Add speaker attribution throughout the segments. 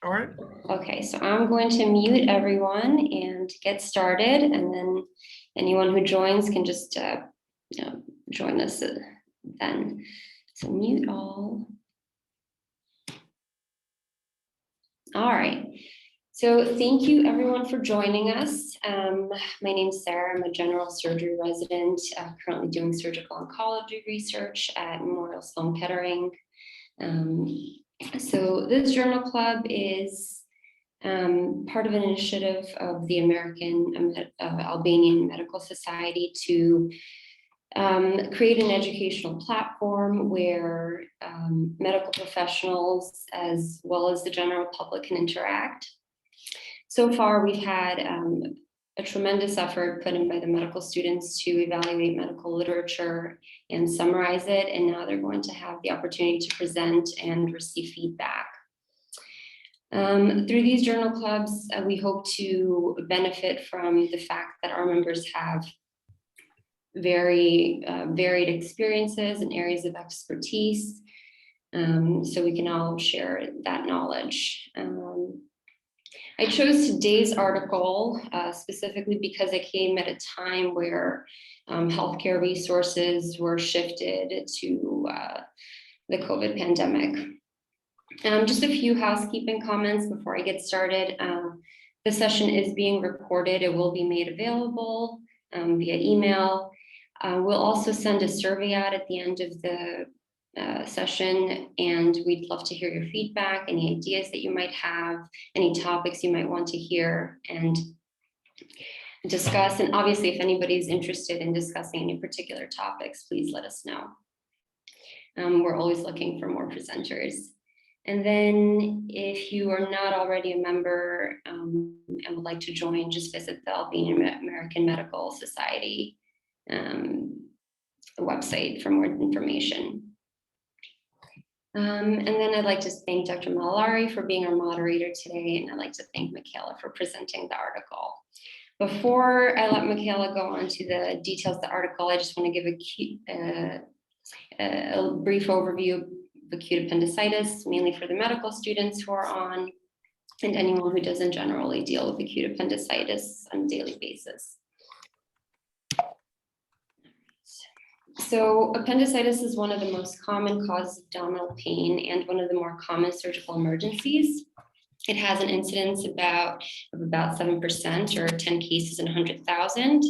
Speaker 1: All right.
Speaker 2: Okay, so I'm going to mute everyone and get started, and then anyone who joins can just join us then. So mute all. All right. So thank you everyone for joining us. My name is Sara. I'm a general surgery resident, currently doing surgical oncology research at Memorial Sloan Kettering. So this journal club is part of an initiative of the American Albanian Medical Society to create an educational platform where medical professionals as well as the general public can interact. So far, we've had a tremendous effort put in by the medical students to evaluate medical literature and summarize it, and now they're going to have the opportunity to present and receive feedback. Through these journal clubs, we hope to benefit from the fact that our members have very varied experiences and areas of expertise, so we can all share that knowledge. I chose today's article specifically because it came at a time where healthcare resources were shifted to the COVID pandemic. Just a few housekeeping comments before I get started. The session is being recorded. It will be made available via email. We'll also send a survey out at the end of the session, and we'd love to hear your feedback, any ideas that you might have, any topics you might want to hear and discuss. And obviously, if anybody's interested in discussing any particular topics, please let us know. We're always looking for more presenters. And then if you are not already a member and would like to join, just visit the Albanian American Medical Society website for more information. And then I'd like to thank Dr. Malellari for being our moderator today, and I'd like to thank Michela for presenting the article. Before I let Michela go on to the details of the article, I just want to give a brief overview of acute appendicitis, mainly for the medical students who are on, and anyone who doesn't generally deal with acute appendicitis on a daily basis. So appendicitis is one of the most common causes of abdominal pain and one of the more common surgical emergencies. It has an incidence of about 7% or 10 cases in 100,000.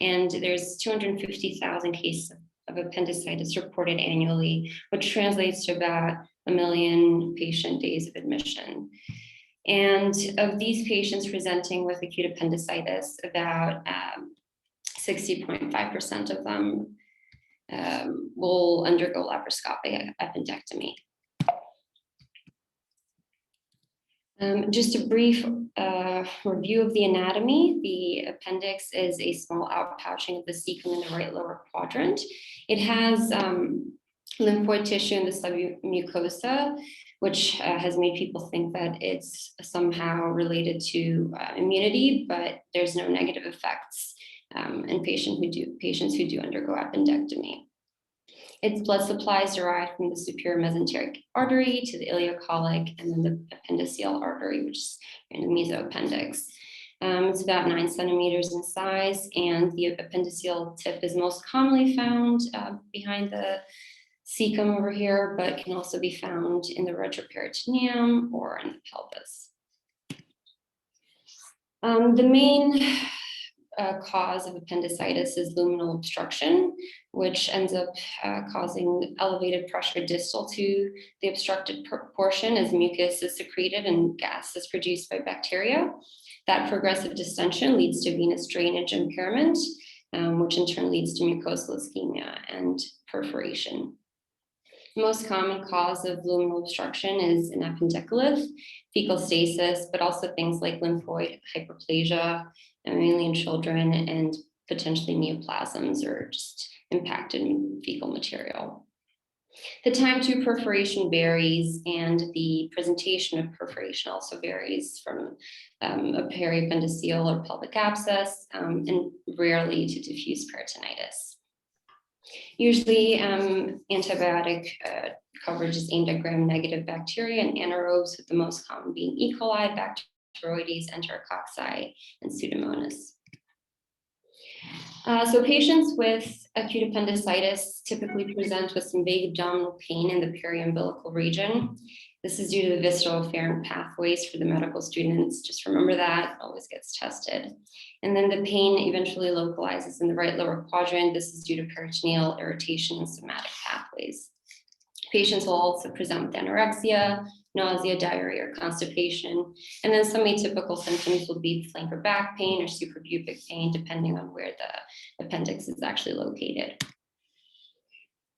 Speaker 2: And there's 250,000 cases of appendicitis reported annually, which translates to about 1 million patient days of admission. And of these patients presenting with acute appendicitis, about 60.5% of them will undergo laparoscopic appendectomy. Just a brief review of the anatomy. The appendix is a small outpouching of the cecum in the right lower quadrant. It has lymphoid tissue in the submucosa, which has made people think that it's somehow related to immunity, but there's no negative effects in patients who do undergo appendectomy. Its blood supply is derived from the superior mesenteric artery to the ileocolic, and then the appendiceal artery, which is in the mesoappendix. It's about 9 centimeters in size, and the appendiceal tip is most commonly found behind the cecum over here, but can also be found in the retroperitoneum or in the pelvis. The main cause of appendicitis is luminal obstruction, which ends up causing elevated pressure distal to the obstructed portion as mucus is secreted and gas is produced by bacteria. That progressive distension leads to venous drainage impairment, which in turn leads to mucosal ischemia and perforation. The most common cause of luminal obstruction is an appendicolith, fecal stasis, but also things like lymphoid hyperplasia, mainly in children, and potentially neoplasms or just impacted fecal material. The time to perforation varies, and the presentation of perforation also varies from a periappendiceal or pelvic abscess, and rarely to diffuse peritonitis. Usually antibiotic coverage is aimed at gram-negative bacteria and anaerobes, with the most common being E. coli, Bacteroides, Enterococci, and Pseudomonas. So patients with acute appendicitis typically present with some vague abdominal pain in the periumbilical region. This is due to the visceral afferent pathways. For the medical students, just remember that, always gets tested. And then the pain eventually localizes in the right lower quadrant. This is due to peritoneal irritation and somatic pathways. Patients will also present with anorexia, nausea, diarrhea, or constipation. And then some atypical symptoms will be flank or back pain or suprapubic pain, depending on where the appendix is actually located.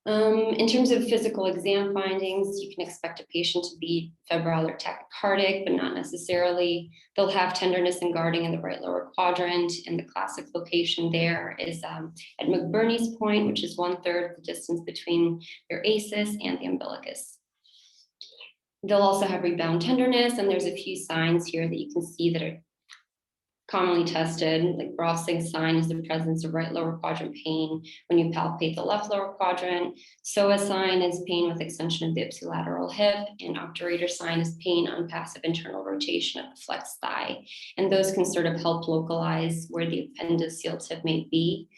Speaker 2: In terms of physical exam findings, you can expect a patient to be febrile or tachycardic, but not necessarily. They'll have tenderness and guarding in the right lower quadrant, and the classic location there is at McBurney's point, which is 1/3 of the distance between your ACES and the umbilicus. They'll also have rebound tenderness, and there's a few signs here that you can see that are commonly tested. Like Browsing sign is the presence of right lower quadrant pain when you palpate the left lower quadrant. SOA sign is pain with extension of the ipsilateral hip, and obturator sign is pain on passive internal rotation of the flexed thigh. And those can sort of help localize where the appendiceal tip may be.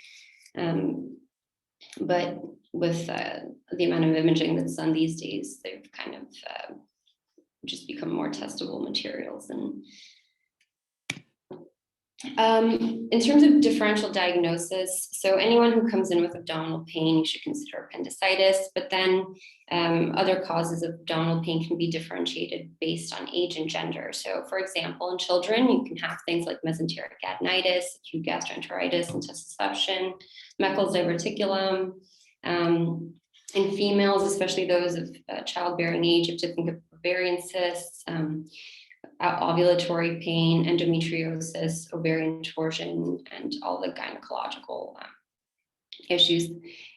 Speaker 2: But with the amount of imaging that's done these days, they've kind of just become more testable materials. And in terms of differential diagnosis, so anyone who comes in with abdominal pain, you should consider appendicitis, but then other causes of abdominal pain can be differentiated based on age and gender. So for example, in children, you can have things like mesenteric adenitis, acute gastroenteritis, intussusception, Meckel's diverticulum. In females, especially those of childbearing age, you have to think of ovarian cysts, ovulatory pain, endometriosis, ovarian torsion, and all the gynecological issues.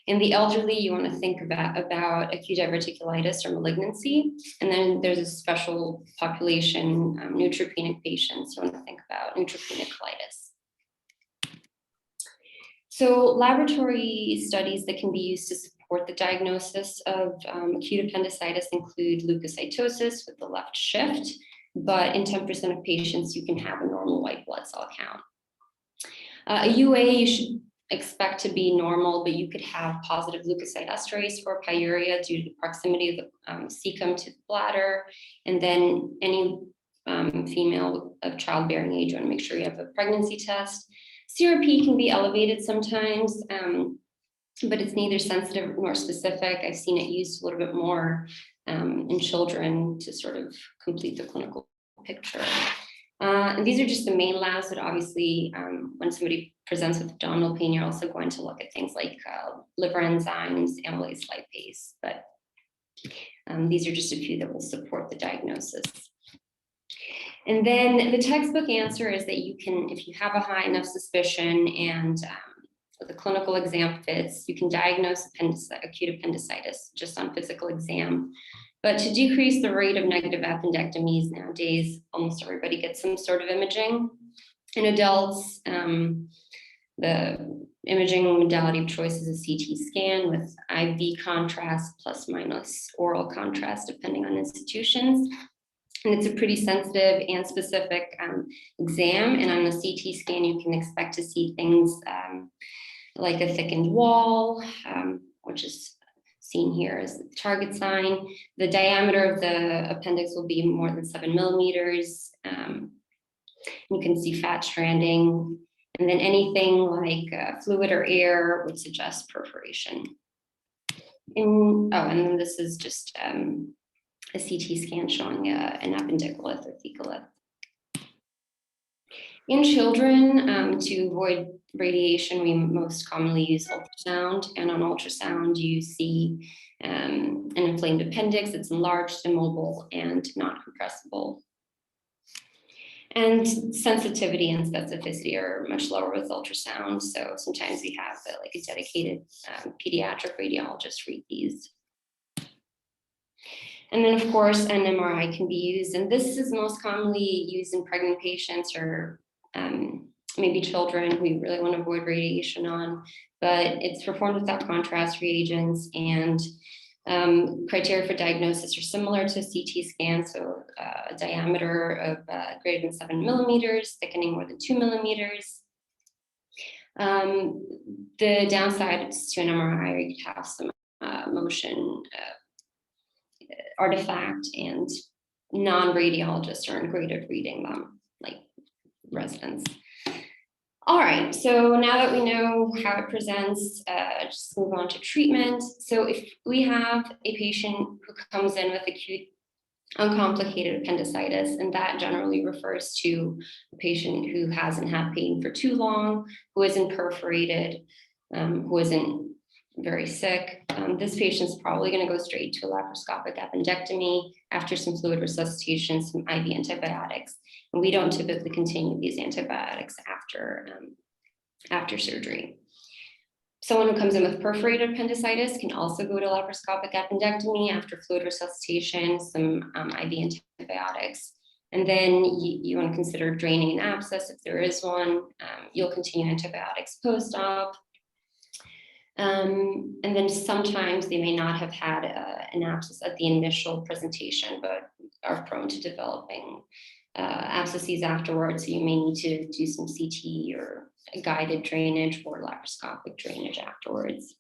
Speaker 2: In the elderly, you want to think about acute diverticulitis or malignancy. And then there's a special population, neutropenic patients. You want to think about neutropenic colitis. So laboratory studies that can be used to support the diagnosis of acute appendicitis include leukocytosis with the left shift, but in 10% of patients, you can have a normal white blood cell count. A UA you should expect to be normal, but you could have positive leukocyte esterase for pyuria due to the proximity of the cecum to the bladder. And then any female of childbearing age, you want to make sure you have a pregnancy test. CRP can be elevated sometimes, but it's neither sensitive nor specific. I've seen it used a little bit more in children to sort of complete the clinical picture. And these are just the main labs, but obviously when somebody presents with abdominal pain, you're also going to look at things like liver enzymes, amylase lipase, but these are just a few that will support the diagnosis. And then the textbook answer is that you can, if you have a high enough suspicion and the clinical exam fits, you can diagnose acute appendicitis just on physical exam. But to decrease the rate of negative appendectomies nowadays, almost everybody gets some sort of imaging. In adults, the imaging modality of choice is a CT scan with IV contrast plus minus oral contrast, depending on institutions. And it's a pretty sensitive and specific exam. And on the CT scan, you can expect to see things like a thickened wall, which is seen here as the target sign. The diameter of the appendix will be more than 7 millimeters. You can see fat stranding. And then anything like fluid or air would suggest perforation. And then this is just a CT scan showing an appendicolith or thecolith. In children, to avoid radiation, we most commonly use ultrasound, and on ultrasound, you see an inflamed appendix. It's enlarged, immobile, and not compressible. And sensitivity and specificity are much lower with ultrasound, so sometimes we have like a dedicated pediatric radiologist read these. And then, of course, an MRI can be used, and this is most commonly used in pregnant patients or maybe children who we really want to avoid radiation on, but it's performed without contrast reagents, and Criteria for diagnosis are similar to a CT scan, so a diameter of greater than 7 millimeters, thickening more than 2 millimeters. The downside to an MRI, you could have some motion artifact, and non-radiologists are great at reading them, like residents. All right, so now that we know how it presents, just move on to treatment. So if we have a patient who comes in with acute uncomplicated appendicitis, and that generally refers to a patient who hasn't had pain for too long, who isn't perforated, who isn't very sick. This patient's probably going to go straight to a laparoscopic appendectomy after some fluid resuscitation, some IV antibiotics. And we don't typically continue these antibiotics after surgery. Someone who comes in with perforated appendicitis can also go to laparoscopic appendectomy after fluid resuscitation, some IV antibiotics. And then you want to consider draining an abscess if there is one. You'll continue antibiotics post-op. And then sometimes they may not have had an abscess at the initial presentation, but are prone to developing abscesses afterwards. So you may need to do some CT or guided drainage or laparoscopic drainage afterwards.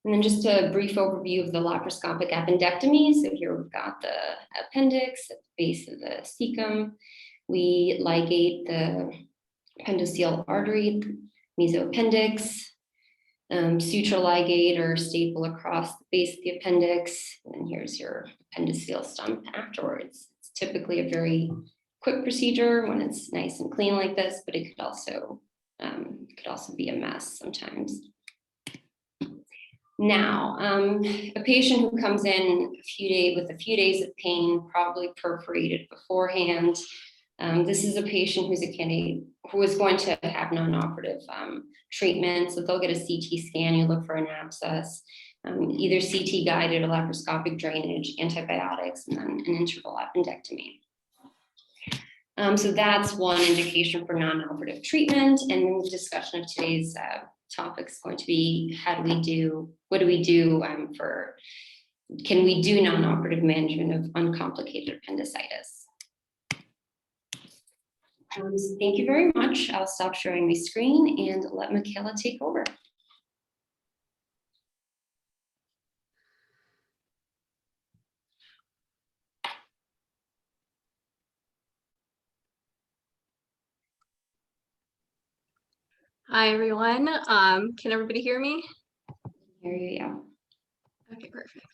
Speaker 2: And then just a brief overview of the laparoscopic appendectomy. So here we've got the appendix at the base of the cecum. We ligate the appendiceal artery, mesoappendix, suture ligate or staple across the base of the appendix. And here's your appendiceal stump afterwards. It's typically a very quick procedure when it's nice and clean like this, but it could also be a mess sometimes. Now, a patient who comes in with a few days of pain, probably perforated beforehand. This is a patient who's a candidate who is going to have non-operative treatment. So they'll get a CT scan, you look for an abscess, either CT guided or laparoscopic drainage, antibiotics, and then an interval appendectomy. So that's one indication for non-operative treatment. And then the discussion of today's topic is going to be what do we do can we do non-operative management of uncomplicated appendicitis? So thank you very much. I'll stop sharing my screen and let Michela take over.
Speaker 1: Hi, everyone. Can everybody hear me?
Speaker 2: Here you go.
Speaker 1: Okay, perfect.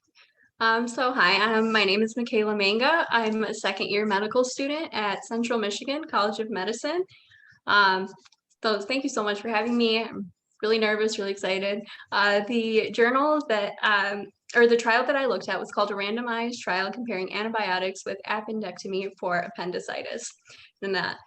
Speaker 1: Hi, my name is Michela Manga. I'm a second-year medical student at Central Michigan College of Medicine. So thank you so much for having me. I'm really nervous, really excited. The journal that, or the trial that I looked at was called a randomized trial comparing antibiotics with appendectomy for appendicitis. And that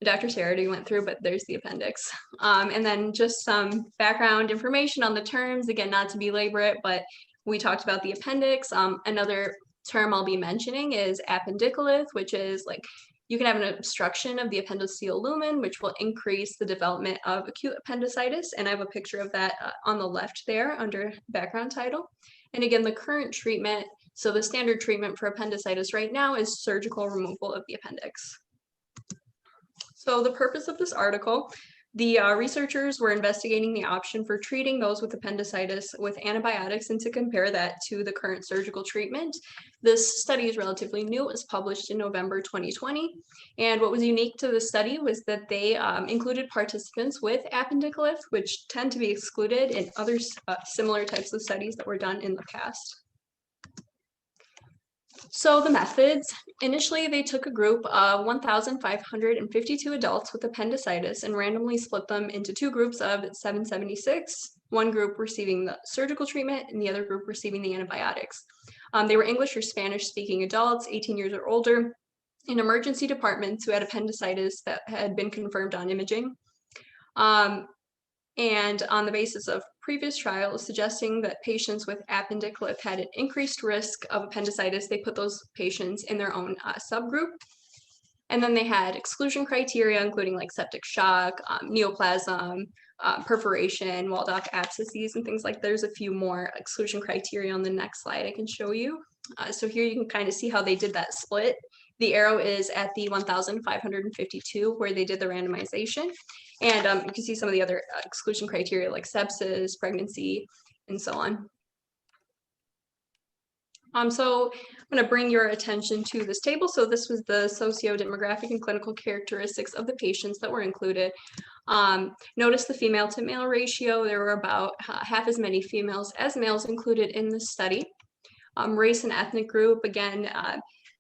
Speaker 1: Dr. Sara already went through, but there's the appendix. And then just some background information on the terms, again, not to belabor it, but we talked about the appendix. Another term I'll be mentioning is appendicolith, which is like you can have an obstruction of the appendiceal lumen, which will increase the development of acute appendicitis. And I have a picture of that on the left there under background title. And again, the current treatment, so the standard treatment for appendicitis right now is surgical removal of the appendix. So the purpose of this article, the researchers were investigating the option for treating those with appendicitis with antibiotics and to compare that to the current surgical treatment. This study is relatively new. It was published in November 2020. And what was unique to the study was that they included participants with appendicolith, which tend to be excluded in other similar types of studies that were done in the past. So the methods, initially they took a group of 1,552 adults with appendicitis and randomly split them into two groups of 776, one group receiving the surgical treatment and the other group receiving the antibiotics. They were English or Spanish speaking adults, 18 years or older, in emergency departments who had appendicitis that had been confirmed on imaging. And on the basis of previous trials suggesting that patients with appendicolith had an increased risk of appendicitis, they put those patients in their own subgroup. And then they had exclusion criteria, including like septic shock, neoplasm, perforation, Waldock abscesses, and things like. There's a few more exclusion criteria on the next slide I can show you. So here you can kind of see how they did that split. The arrow is at the 1,552 where they did the randomization. And you can see some of the other exclusion criteria like sepsis, pregnancy, and so on. So I'm going to bring your attention to this table. So this was the socio-demographic and clinical characteristics of the patients that were included. Notice the female to male ratio. There were about half as many females as males included in the study. Race and ethnic group, again,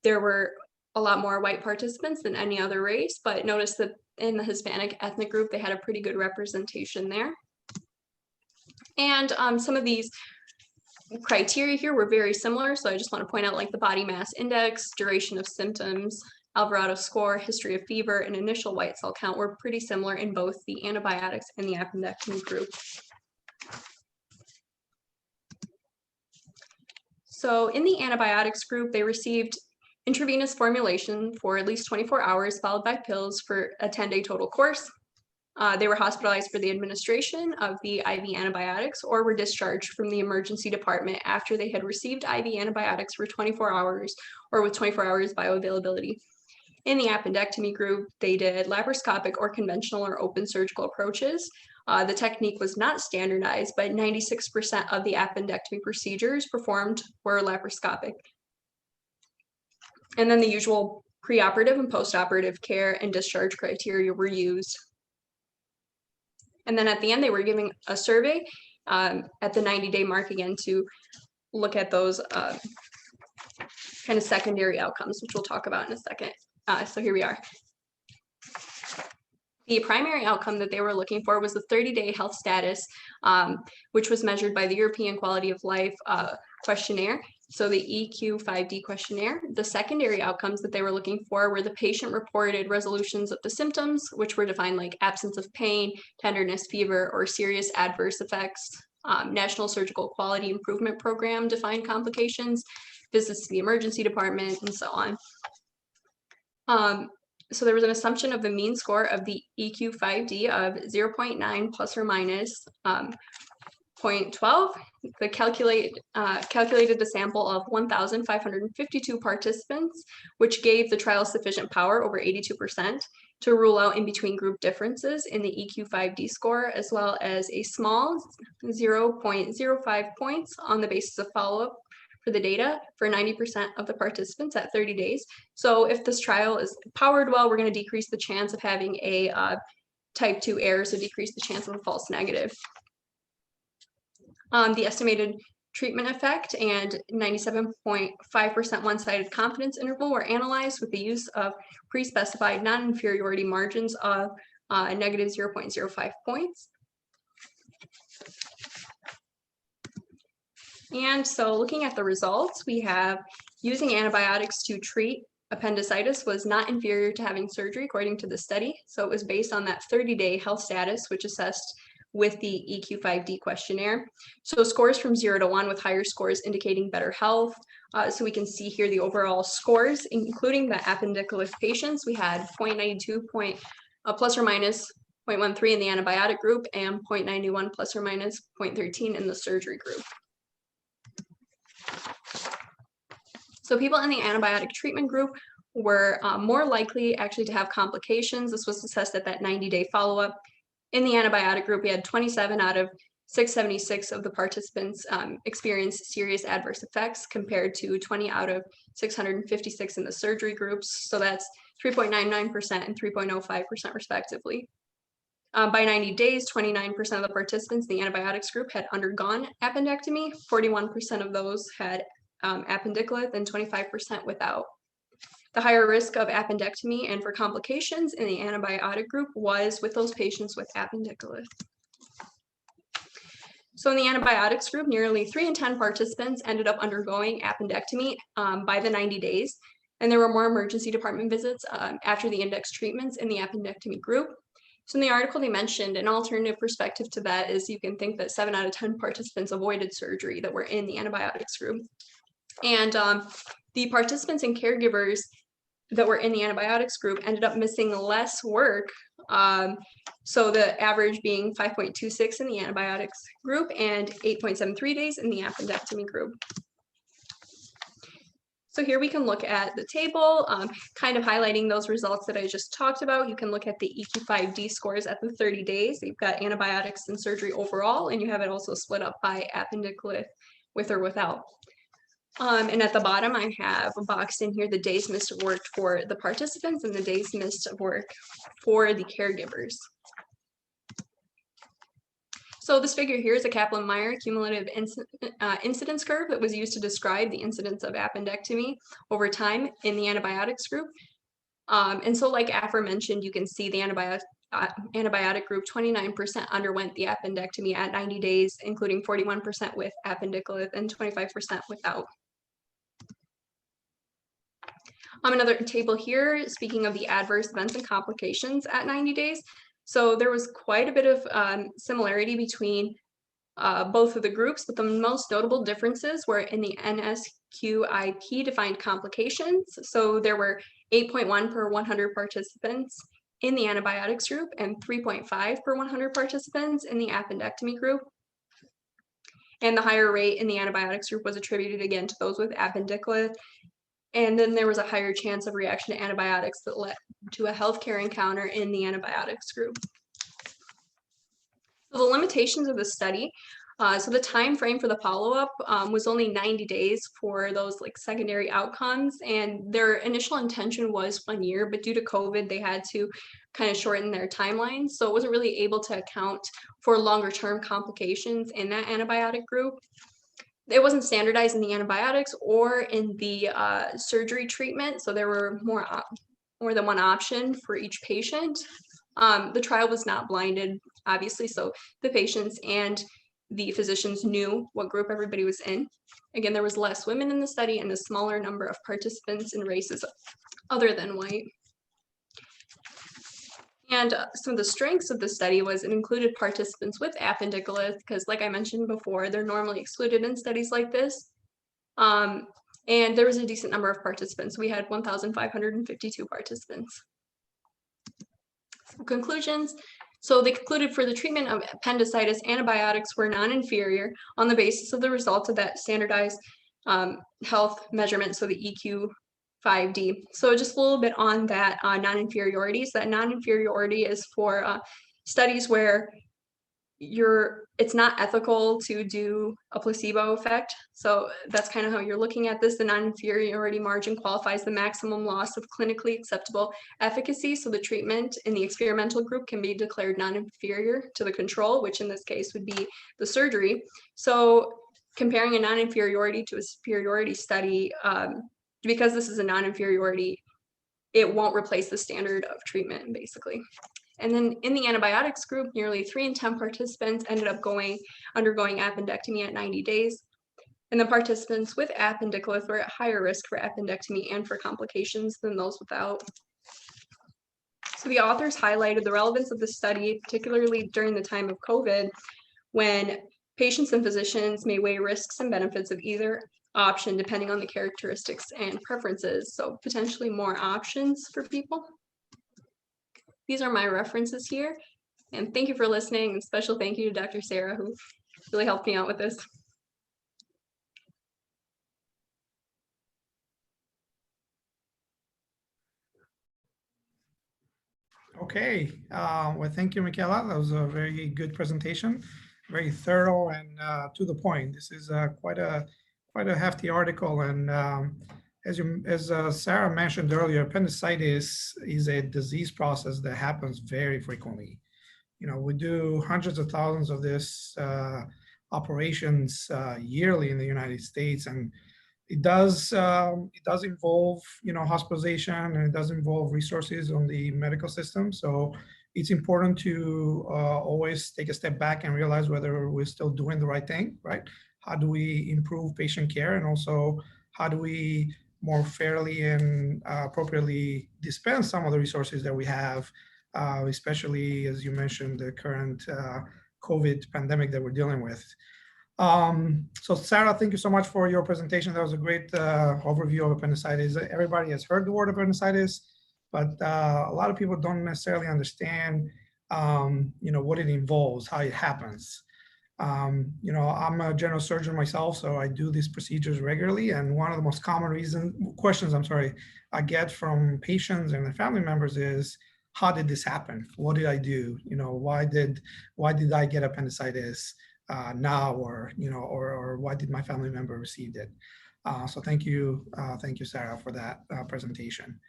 Speaker 1: there were a lot more white participants than any other race, but notice that in the Hispanic ethnic group, they had a pretty good representation there. And some of these criteria here were very similar. So I just want to point out like the body mass index, duration of symptoms, Alvarado score, history of fever, and initial white cell count were pretty similar in both the antibiotics and the appendectomy group. So in the antibiotics group, they received intravenous formulation for at least 24 hours, followed by pills for a 10-day total course. They were hospitalized for the administration of the IV antibiotics or were discharged from the emergency department after they had received IV antibiotics for 24 hours or with 24 hours bioavailability. In the appendectomy group, they did laparoscopic or conventional or open surgical approaches. The technique was not standardized, but 96% of the appendectomy procedures performed were laparoscopic. And then the usual preoperative and postoperative care and discharge criteria were used. And then at the end, they were giving a survey at the 90-day mark again to look at those kind of secondary outcomes, which we'll talk about in a second. So here we are. The primary outcome that they were looking for was the 30-day health status, which was measured by the European Quality of Life questionnaire, so the EQ5D questionnaire. The secondary outcomes that they were looking for were the patient-reported resolutions of the symptoms, which were defined like absence of pain, tenderness, fever, or serious adverse effects, National Surgical Quality Improvement Program defined complications, visits to the emergency department, and so on. So there was an assumption of the mean score of the EQ5D of 0.9 plus or minus 0.12. They calculated a sample of 1,552 participants, which gave the trial sufficient power, over 82%, to rule out in-between group differences in the EQ5D score, as well as a small 0.05 points on the basis of follow-up for the data for 90% of the participants at 30 days. So if this trial is powered well, we're going to decrease the chance of having a type 2 error, so decrease the chance of a false negative. The estimated treatment effect and 97.5% one-sided confidence interval were analyzed with the use of pre-specified non-inferiority margins of negative 0.05 points. And so looking at the results, we have using antibiotics to treat appendicitis was not inferior to having surgery according to the study. So it was based on that 30-day health status, which assessed with the EQ5D questionnaire. So scores from 0 to 1 with higher scores indicating better health. So we can see here the overall scores, including the appendicular patients. We had 0.92 plus or minus 0.13 in the antibiotic group and 0.91 plus or minus 0.13 in the surgery group. So people in the antibiotic treatment group were more likely actually to have complications. This was assessed at that 90-day follow-up. In the antibiotic group, we had 27 out of 676 of the participants experienced serious adverse effects compared to 20 out of 656 in the surgery groups. So that's 3.99% and 3.05% respectively. By 90 days, 29% of the participants in the antibiotics group had undergone appendectomy. 41% of those had appendicolith and 25% without. The higher risk of appendectomy and for complications in the antibiotic group was with those patients with appendicolith. So in the antibiotics group, nearly 3 in 10 participants ended up undergoing appendectomy by the 90 days. And there were more emergency department visits after the index treatments in the appendectomy group. So in the article, they mentioned an alternative perspective to that is you can think that 7 out of 10 participants avoided surgery that were in the antibiotics group. And the participants and caregivers that were in the antibiotics group ended up missing less work So the average being 5.26 in the antibiotics group and 8.73 days in the appendectomy group. So here we can look at the table, kind of highlighting those results that I just talked about. You can look at the EQ5D scores at the 30 days. You've got antibiotics and surgery overall, and you have it also split up by appendiculite with or without. And at the bottom, I have boxed in here the days missed of work for the participants and the days missed of work for the caregivers. So this figure here is a Kaplan-Meier cumulative incidence curve that was used to describe the incidence of appendectomy over time in the antibiotics group. And so like aforementioned, you can see the antibiotic group, 29% underwent the appendectomy at 90 days, including 41% with appendiculite and 25% without. Another table here, speaking of the adverse events and complications at 90 days. So there was quite a bit of similarity between both of the groups, but the most notable differences were in the NSQIP defined complications. So there were 8.1 per 100 participants in the antibiotics group and 3.5 per 100 participants in the appendectomy group. And the higher rate in the antibiotics group was attributed again to those with appendiculite. And then there was a higher chance of reaction to antibiotics that led to a healthcare encounter in the antibiotics group. So the limitations of the study, so the time frame for the follow-up was only 90 days for those like secondary outcomes, and their initial intention was 1 year, but due to COVID, they had to kind of shorten their timeline. So it wasn't really able to account for longer term complications in that antibiotic group. It wasn't standardized in the antibiotics or in the surgery treatment, so there were more than one option for each patient. The trial was not blinded, obviously, so the patients and the physicians knew what group everybody was in. Again, there was less women in the study and a smaller number of participants in races other than white. And some of the strengths of the study was it included participants with appendiculite, because like I mentioned before, they're normally excluded in studies like this. And there was a decent number of participants. We had 1,552 participants. Some conclusions. So they concluded for the treatment of appendicitis, antibiotics were non-inferior on the basis of the results of that standardized health measurement, so the EQ5D. So just a little bit on that non-inferiority. So that non-inferiority is for studies where it's not ethical to do a placebo effect. So that's kind of how you're looking at this. The non-inferiority margin qualifies the maximum loss of clinically acceptable efficacy. So the treatment in the experimental group can be declared non-inferior to the control, which in this case would be the surgery. So comparing a non-inferiority to a superiority study, because this is a non-inferiority, it won't replace the standard of treatment, basically. And then in the antibiotics group, nearly 3 in 10 participants ended up undergoing appendectomy at 90 days. And the participants with appendiculite were at higher risk for appendectomy and for complications than those without. So the authors highlighted the relevance of the study, particularly during the time of COVID, when patients and physicians may weigh risks and benefits of either option depending on the characteristics and preferences. So potentially more options for people. These are my references here, and thank you for listening, and special thank you to Dr. Sara, who really helped me out with this.
Speaker 3: Okay, well, thank you, Michela. That was a very good presentation, very thorough and to the point. This is quite a hefty article, and as Sara mentioned earlier, appendicitis is a disease process that happens very frequently. You know, we do hundreds of thousands of this operations yearly in the United States, and it does involve, you know, hospitalization, and it does involve resources on the medical system. So it's important to always take a step back and realize whether we're still doing the right thing, right? How do we improve patient care, and also how do we more fairly and appropriately dispense some of the resources that we have, especially, as you mentioned, the current COVID pandemic that we're dealing with. So Sara, thank you so much for your presentation. That was a great overview of appendicitis. Everybody has heard the word appendicitis. but a lot of people don't necessarily understand, what it involves, how it happens. I'm a general surgeon myself, so I do these procedures regularly. And one of the most common questions, I get from patients and their family members is, how did this happen? What did I do? Why did I get appendicitis now, or why did my family member receive it? So thank you, Sara, for that presentation.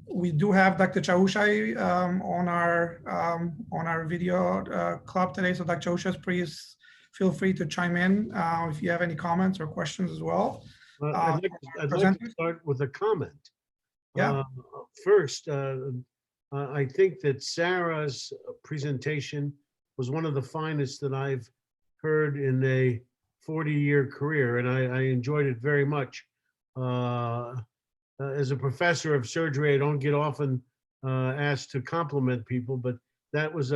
Speaker 3: We do have Dr. Chaushai on our video club today. So Dr. Chaushai, please feel free to chime in if you have any comments or questions as well.
Speaker 4: I'd like to start with a comment.
Speaker 3: Yeah.
Speaker 4: First, I think that Sarah's presentation was one of the finest that I've heard in a 40-year career, and I enjoyed it very much. As a professor of surgery, I don't get often asked to compliment people, but that was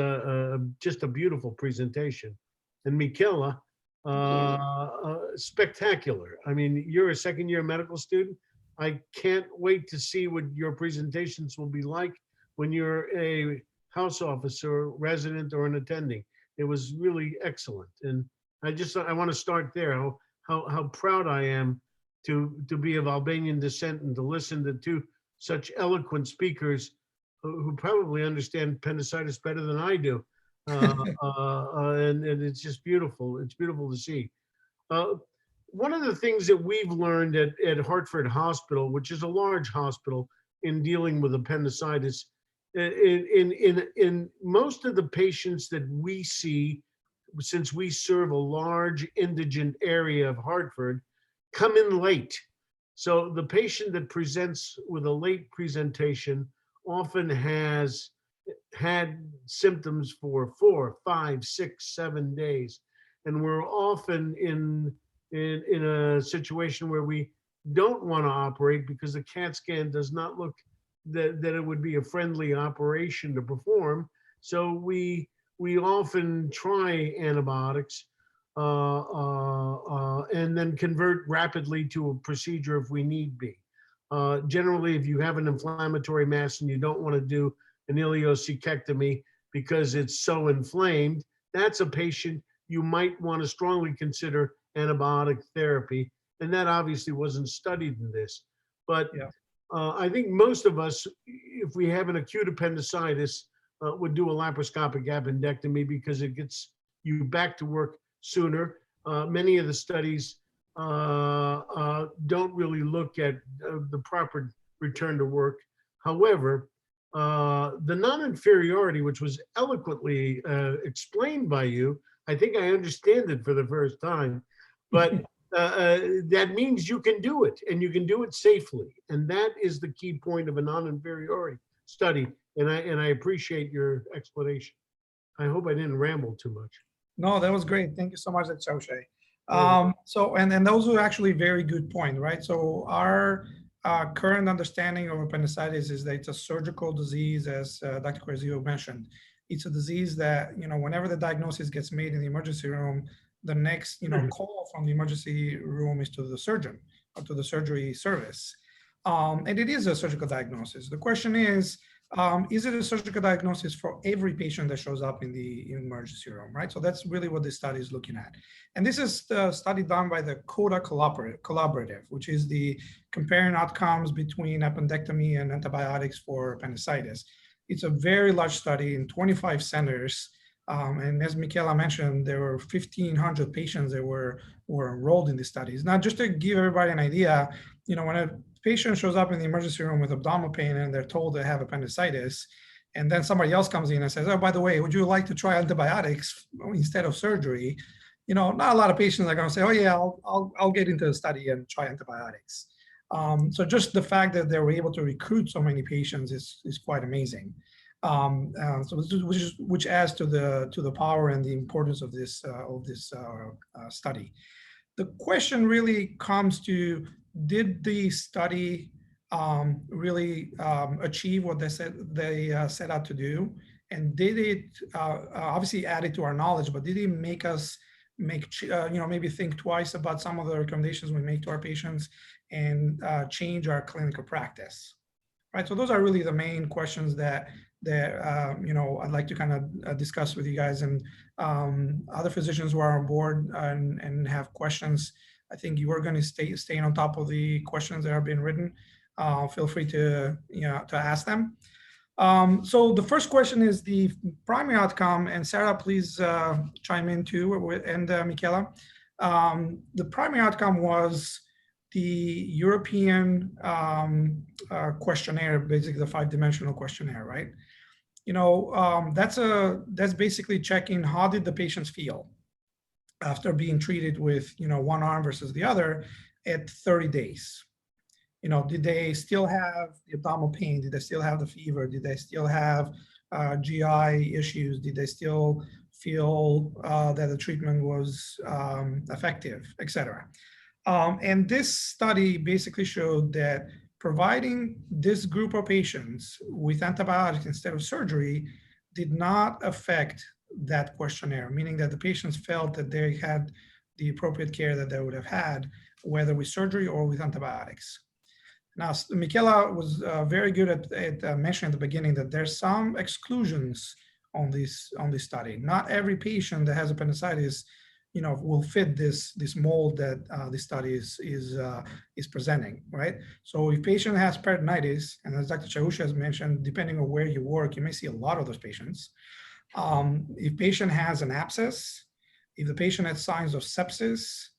Speaker 4: just a beautiful presentation. And Michela, spectacular. I mean, you're a second-year medical student. I can't wait to see what your presentations will be like when you're a house officer, resident, or an attending. It was really excellent. And I want to start there, how proud I am to be of Albanian descent and to listen to two such eloquent speakers who probably understand appendicitis better than I do. And it's just beautiful. It's beautiful to see. One of the things that we've learned at Hartford Hospital, which is a large hospital in dealing with appendicitis, in most of the patients that we see, since we serve a large indigent area of Hartford, come in late. So the patient that presents with a late presentation often has had symptoms for 4, 5, 6, 7 days. And we're often in a situation where we don't want to operate because the CAT scan does not look that it would be a friendly operation to perform. So we often try antibiotics and then convert rapidly to a procedure if we need be. Generally, if you have an inflammatory mass and you don't want to do an ileocecectomy because it's so inflamed, that's a patient you might want to strongly consider antibiotic therapy. And that obviously wasn't studied in this. But yeah. I think most of us, if we have an acute appendicitis, would do a laparoscopic appendectomy because it gets you back to work sooner. Many of the studies don't really look at the proper return to work. However, the non-inferiority, which was eloquently explained by you, I think I understand it for the first time, but that means you can do it and you can do it safely. And that is the key point of a non-inferiority study. And I appreciate your explanation. I hope I didn't ramble too much.
Speaker 3: No, that was great. Thank you so much, Chaushai. So, and those are actually very good point, right? So our current understanding of appendicitis is that it's a surgical disease, as Dr. Kryeziu mentioned. It's a disease that, whenever the diagnosis gets made in the emergency room, the next, call from the emergency room is to the surgeon or to the surgery service. And it is a surgical diagnosis. The question is it a surgical diagnosis for every patient that shows up in the emergency room, right? So that's really what this study is looking at. And this is the study done by the CODA Collaborative, which is the comparing outcomes between appendectomy and antibiotics for appendicitis. It's a very large study in 25 centers. And as Michela mentioned, there were 1,500 patients that were enrolled in the studies. Now, just to give everybody an idea, when a patient shows up in the emergency room with abdominal pain and they're told they have appendicitis, and then somebody else comes in and says, oh, by the way, would you like to try antibiotics instead of surgery? Not a lot of patients are going to say, oh yeah, I'll get into the study and try antibiotics. So just the fact that they were able to recruit so many patients is quite amazing. Which adds to the power and the importance of this study. The question really comes to, did the study really achieve what they set out to do? And did it obviously add it to our knowledge, but did it make us maybe think twice about some of the recommendations we make to our patients and change our clinical practice? right? So those are really the main questions that I'd like to kind of discuss with you guys, and other physicians who are on board and have questions. I think you are going to stay on top of the questions that are being written. Feel free to to ask them. So the first question is the primary outcome, and Sara, please chime in too, and Michela. The primary outcome was the European questionnaire, basically the 5-dimensional questionnaire, right? That's basically checking how did the patients feel after being treated with one arm versus the other at 30 days. Did they still have the abdominal pain? Did they still have the fever? Did they still have GI issues? Did they still feel that the treatment was effective, etc.? And this study basically showed that providing this group of patients with antibiotics instead of surgery did not affect that questionnaire, meaning that the patients felt that they had the appropriate care that they would have had, whether with surgery or with antibiotics. Now, Michela was very good at mentioning at the beginning that there's some exclusions on this study. Not every patient that has appendicitis, will fit this mold that this study is presenting, right? So if patient has peritonitis, and as Dr. Chausha has mentioned, depending on where you work, you may see a lot of those patients. If patient has an abscess, if the patient has signs of sepsis,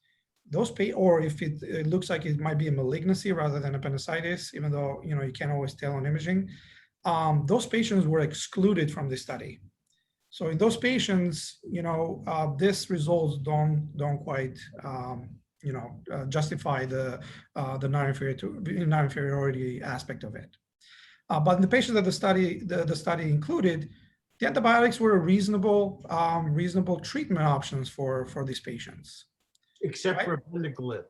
Speaker 3: or if it looks like it might be a malignancy rather than appendicitis, even though you can't always tell on imaging, those patients were excluded from the study. So in those patients, this results don't quite justify the non-inferiority aspect of it. But in the patients that the study included, the antibiotics were reasonable treatment options for these patients.
Speaker 4: Except for appendicolith.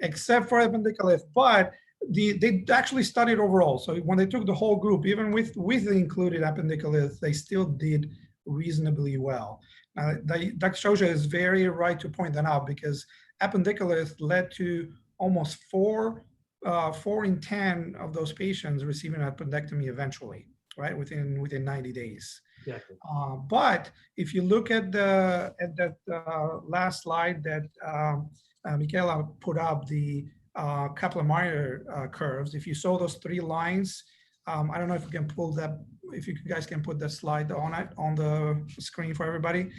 Speaker 3: Except for appendicolith, but they actually studied overall. So when they took the whole group, even with the included appendicolith, they still did reasonably well. Dr. Chausha is very right to point that out, because appendicolith led to almost 4 in 10 of those patients receiving an appendectomy eventually, right, within 90 days.
Speaker 4: Exactly.
Speaker 3: But if you look at that last slide that Michela put up, the Kaplan-Meier curves, if you saw those 3 lines, I don't know if you can pull that, if you guys can put that slide on the screen for everybody.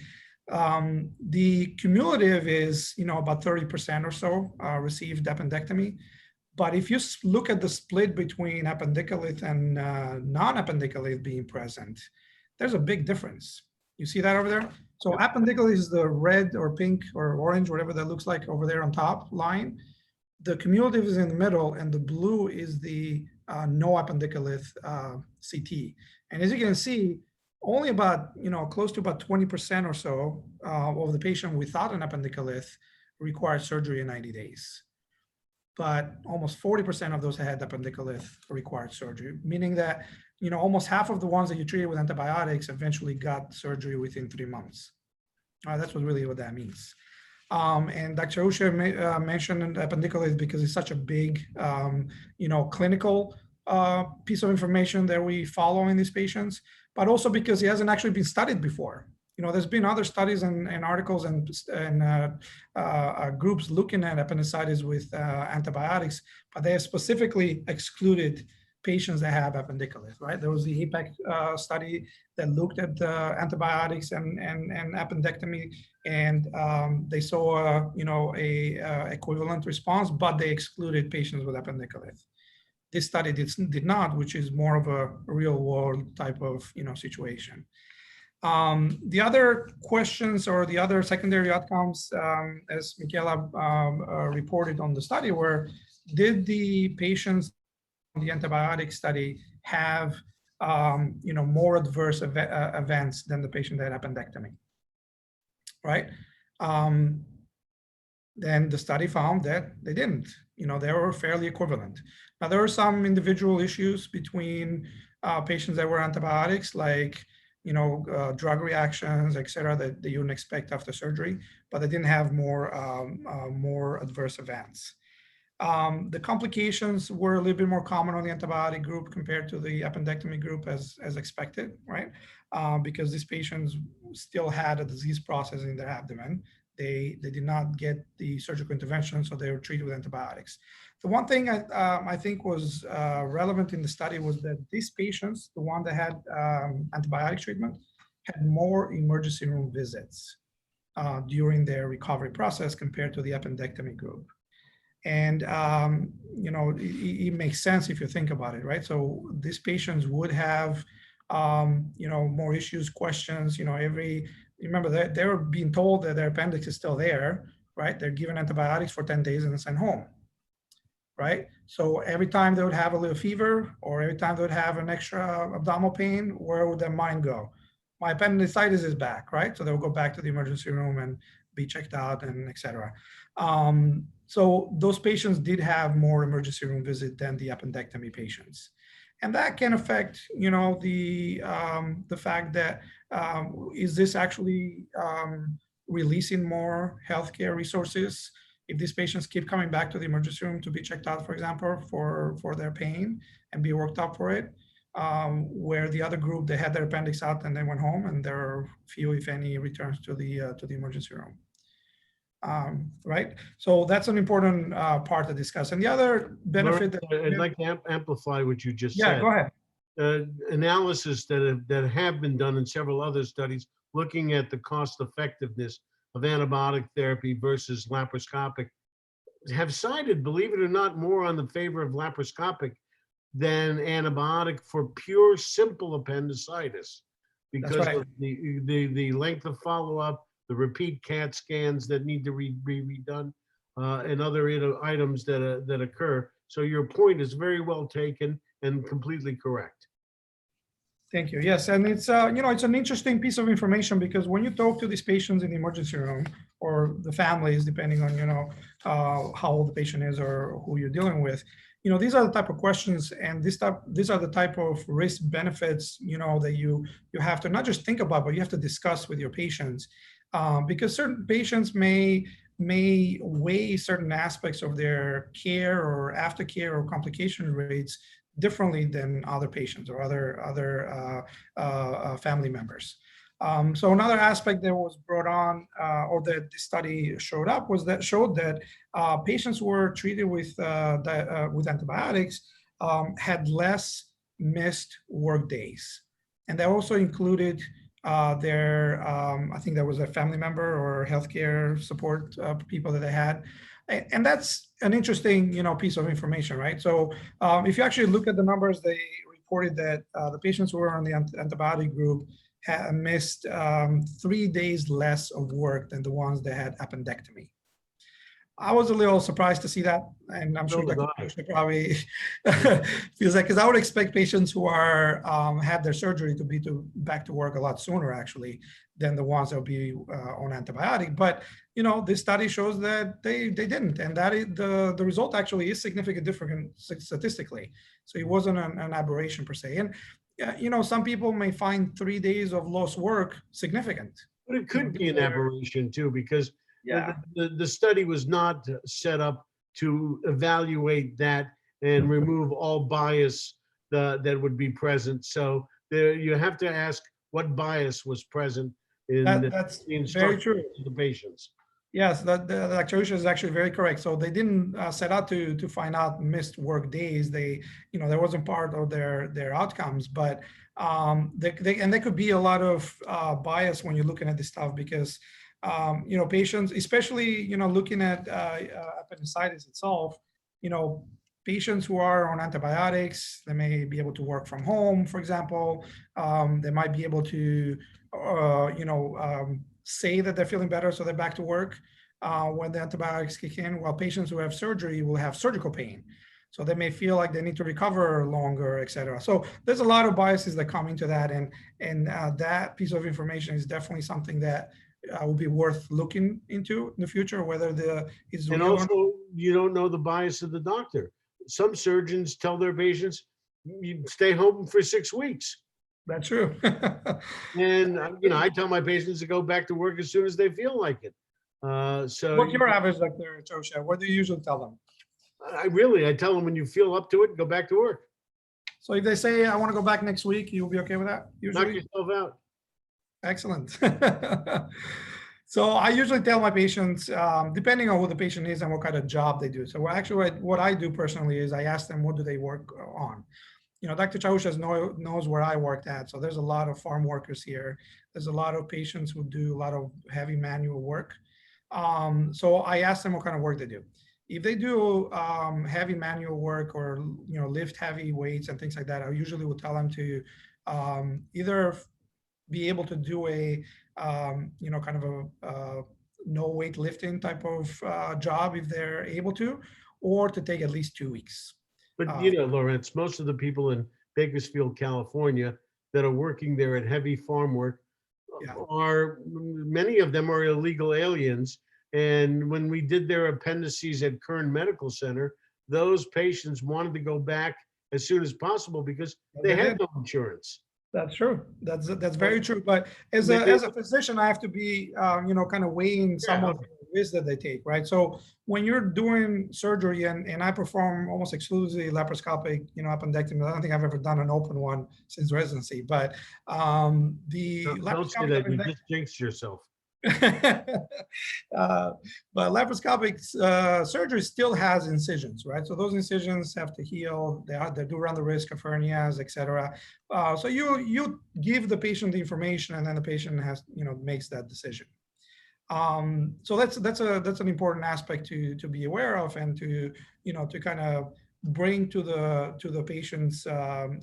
Speaker 3: The cumulative is about 30% or so received appendectomy. But if you look at the split between appendicolith and non-appendicolith being present, there's a big difference. You see that over there? So appendicolith is the red or pink or orange, whatever that looks like over there on top line. The cumulative is in the middle, and the blue is the no appendicolith CT. And as you can see, only about, close to about 20% or so of the patient without an appendicolith required surgery in 90 days. But almost 40% of those that had appendicolith required surgery, meaning that almost half of the ones that you treated with antibiotics eventually got surgery within 3 months. That's what that means. And Dr. Chausha mentioned appendicolith because it's such a big, clinical piece of information that we follow in these patients, but also because he hasn't actually been studied before. There's been other studies and articles and groups looking at appendicitis with antibiotics, but they have specifically excluded patients that have appendicolith, right? There was the APEC study that looked at antibiotics and appendectomy, and they saw a equivalent response, but they excluded patients with appendicolith. This study did not, which is more of a real world type of situation. The other questions or the other secondary outcomes, as Michela reported on the study, were, did the patients on the antibiotic study have more adverse events than the patient that had appendectomy, right? Then the study found that they didn't. They were fairly equivalent. Now, there were some individual issues between patients that were antibiotics, like drug reactions, et cetera, that you wouldn't expect after surgery, but they didn't have more adverse events. The complications were a little bit more common on the antibiotic group compared to the appendectomy group as expected, right? Because these patients still had a disease process in their abdomen. They did not get the surgical intervention, so they were treated with antibiotics. The one thing I think was relevant in the study was that these patients, the one that had antibiotic treatment, had more emergency room visits during their recovery process compared to the appendectomy group. And, you know, it makes sense if you think about it, right? So these patients would have, you know, more issues, questions, you know, remember that they were being told that their appendix is still there, right? They're given antibiotics for 10 days and then sent home, right? So every time they would have a little fever or every time they would have an extra abdominal pain, where would their mind go? My appendicitis is back, right? So they'll go back to the emergency room and be checked out and et cetera. So those patients did have more emergency room visit than the appendectomy patients. And that can affect, you know, the fact that is this actually releasing more healthcare resources if these patients keep coming back to the emergency room to be checked out, for example, for their pain and be worked up for it, where the other group, they had their appendix out and they went home, and there are few, if any, returns to the emergency room. Right? So that's an important part to discuss. And the other benefit
Speaker 4: Lorenc, I'd like to amplify what you just
Speaker 3: yeah,
Speaker 4: said.
Speaker 3: go ahead.
Speaker 4: Analysis that have been done in several other studies looking at the cost effectiveness of antibiotic therapy versus laparoscopic have cited, believe it or not, more on the favor of laparoscopic than antibiotic for pure simple appendicitis because
Speaker 3: right.
Speaker 4: of the length of follow-up, the repeat CAT scans that need to be redone, and other items that occur. So your point is very well taken and completely correct.
Speaker 3: Thank you. Yes, and it's you know, it's an interesting piece of information because when you talk to these patients in the emergency room or the families, depending on, you know, how old the patient is or who you're dealing with, you know, these are the type of questions and these are the type of risk benefits, you know, that you have to not just think about, but you have to discuss with your patients, because certain patients may weigh certain aspects of their care or aftercare or complication rates differently than other patients or other family members. So another aspect that was brought on, or that the study showed that patients who were treated with antibiotics had less missed work days, and that also included their, I think there was a family member or healthcare support people that they had. And that's an interesting, you know, piece of information, right? So if you actually look at the numbers, they reported that the patients who were on the antibiotic group had missed 3 days less of work than the ones that had appendectomy. I was a little surprised to see that, and I'm sure Dr. probably feels like, because I would expect patients who are had their surgery to be back to work a lot sooner, actually, than the ones that will be on antibiotic. But you know, this study shows that they didn't, and that is, the result actually is significantly different statistically. So it wasn't an aberration per se. And you know, some people may find 3 days of lost work significant.
Speaker 4: But it could be an aberration too, because the study was not set up to evaluate that and remove all bias that would be present. So there, you have to ask what bias was present in
Speaker 3: that's
Speaker 4: the
Speaker 3: very true.
Speaker 4: of the patients.
Speaker 3: Yes, that the actuation is actually very correct. So they didn't set out to find out missed work days. They, you know, that wasn't part of their outcomes. But and there could be a lot of bias when you're looking at this stuff because you know, patients, especially, you know, looking at appendicitis itself, you know, patients who are on antibiotics, they may be able to work from home, for example. They might be able to, you know, say that they're feeling better, so they're back to work when the antibiotics kick in, while patients who have surgery will have surgical pain. So they may feel like they need to recover longer, et cetera. So there's a lot of biases that come into that. And that piece of information is definitely something that will be worth looking into in the future, whether it's
Speaker 4: and
Speaker 3: real
Speaker 4: also you don't know the bias of the doctor. Some surgeons tell their patients, you stay home for 6 weeks.
Speaker 3: That's true.
Speaker 4: And you know, I tell my patients to go back to work as soon as they feel like it. So
Speaker 3: what's your average, Dr. Chosha? What do you usually tell them?
Speaker 4: I tell them when you feel up to it, go back to work.
Speaker 3: So if they say, I want to go back next week, you'll be okay with that
Speaker 4: Knock
Speaker 3: usually?
Speaker 4: yourself out.
Speaker 3: Excellent. So I usually tell my patients, depending on who the patient is and what kind of job they do. So actually what I do personally is I ask them, what do they work on? You know, Dr. Chausha knows where I worked at. So there's a lot of farm workers here. There's a lot of patients who do a lot of heavy manual work. So I ask them what kind of work they do. If they do heavy manual work or, you know, lift heavy weights and things like that, I usually would tell them to either be able to do a, you know, kind of a no weight lifting type of job if they're able to, or to take at least 2 weeks.
Speaker 4: But you know, Lorenc, most of the people in Bakersfield, California that are working there at heavy farm work many of them are illegal aliens. And when we did their appendices at Kern Medical Center, those patients wanted to go back as soon as possible because they had no insurance.
Speaker 3: That's true. That's very true. But as a physician, I have to be, you know, kind of weighing some of the risks that they take, right? So when you're doing surgery, and I perform almost exclusively laparoscopic, you know, appendectomy. I don't think I've ever done an open one since residency, but the
Speaker 4: don't say that. You just jinxed yourself.
Speaker 3: But laparoscopic surgery still has incisions, right? So those incisions have to heal. They do run the risk of hernias, etc. So you give the patient the information, and then the patient has, you know, makes that decision. So that's an important aspect to be aware of, and to, you know, to kind of bring to the patient's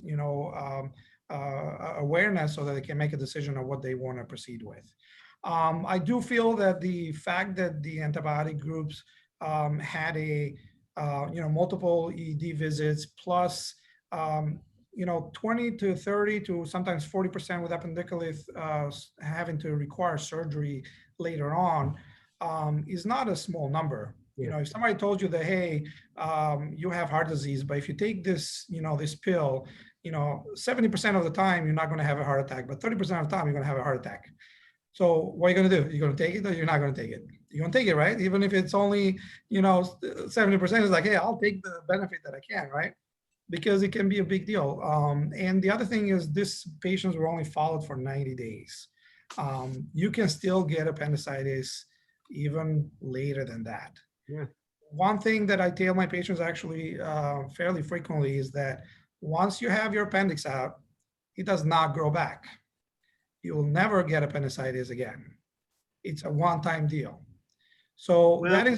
Speaker 3: you know, awareness, so that they can make a decision on what they want to proceed with. I do feel that the fact that the antibiotic groups had a, you know, multiple ED visits plus, you know, 20 to 30 to sometimes 40% with appendiculis having to require surgery later on is not a small number. You know, if somebody told you that, hey, you have heart disease, but if you take this, you know, this pill, you know, 70% of the time you're not going to have a heart attack, but 30% of the time you're going to have a heart attack. So what are you going to do? You're going to take it, or you're not going to take it? You're going to take it, right? Even if it's only, you know, 70% is like, hey, I'll take the benefit that I can, right? Because it can be a big deal. And the other thing is, this patients were only followed for 90 days. You can still get appendicitis even later than that.
Speaker 4: Yeah.
Speaker 3: One thing that I tell my patients actually fairly frequently is that once you have your appendix out, it does not grow back. You will never get appendicitis again. It's a one-time deal. So
Speaker 4: well,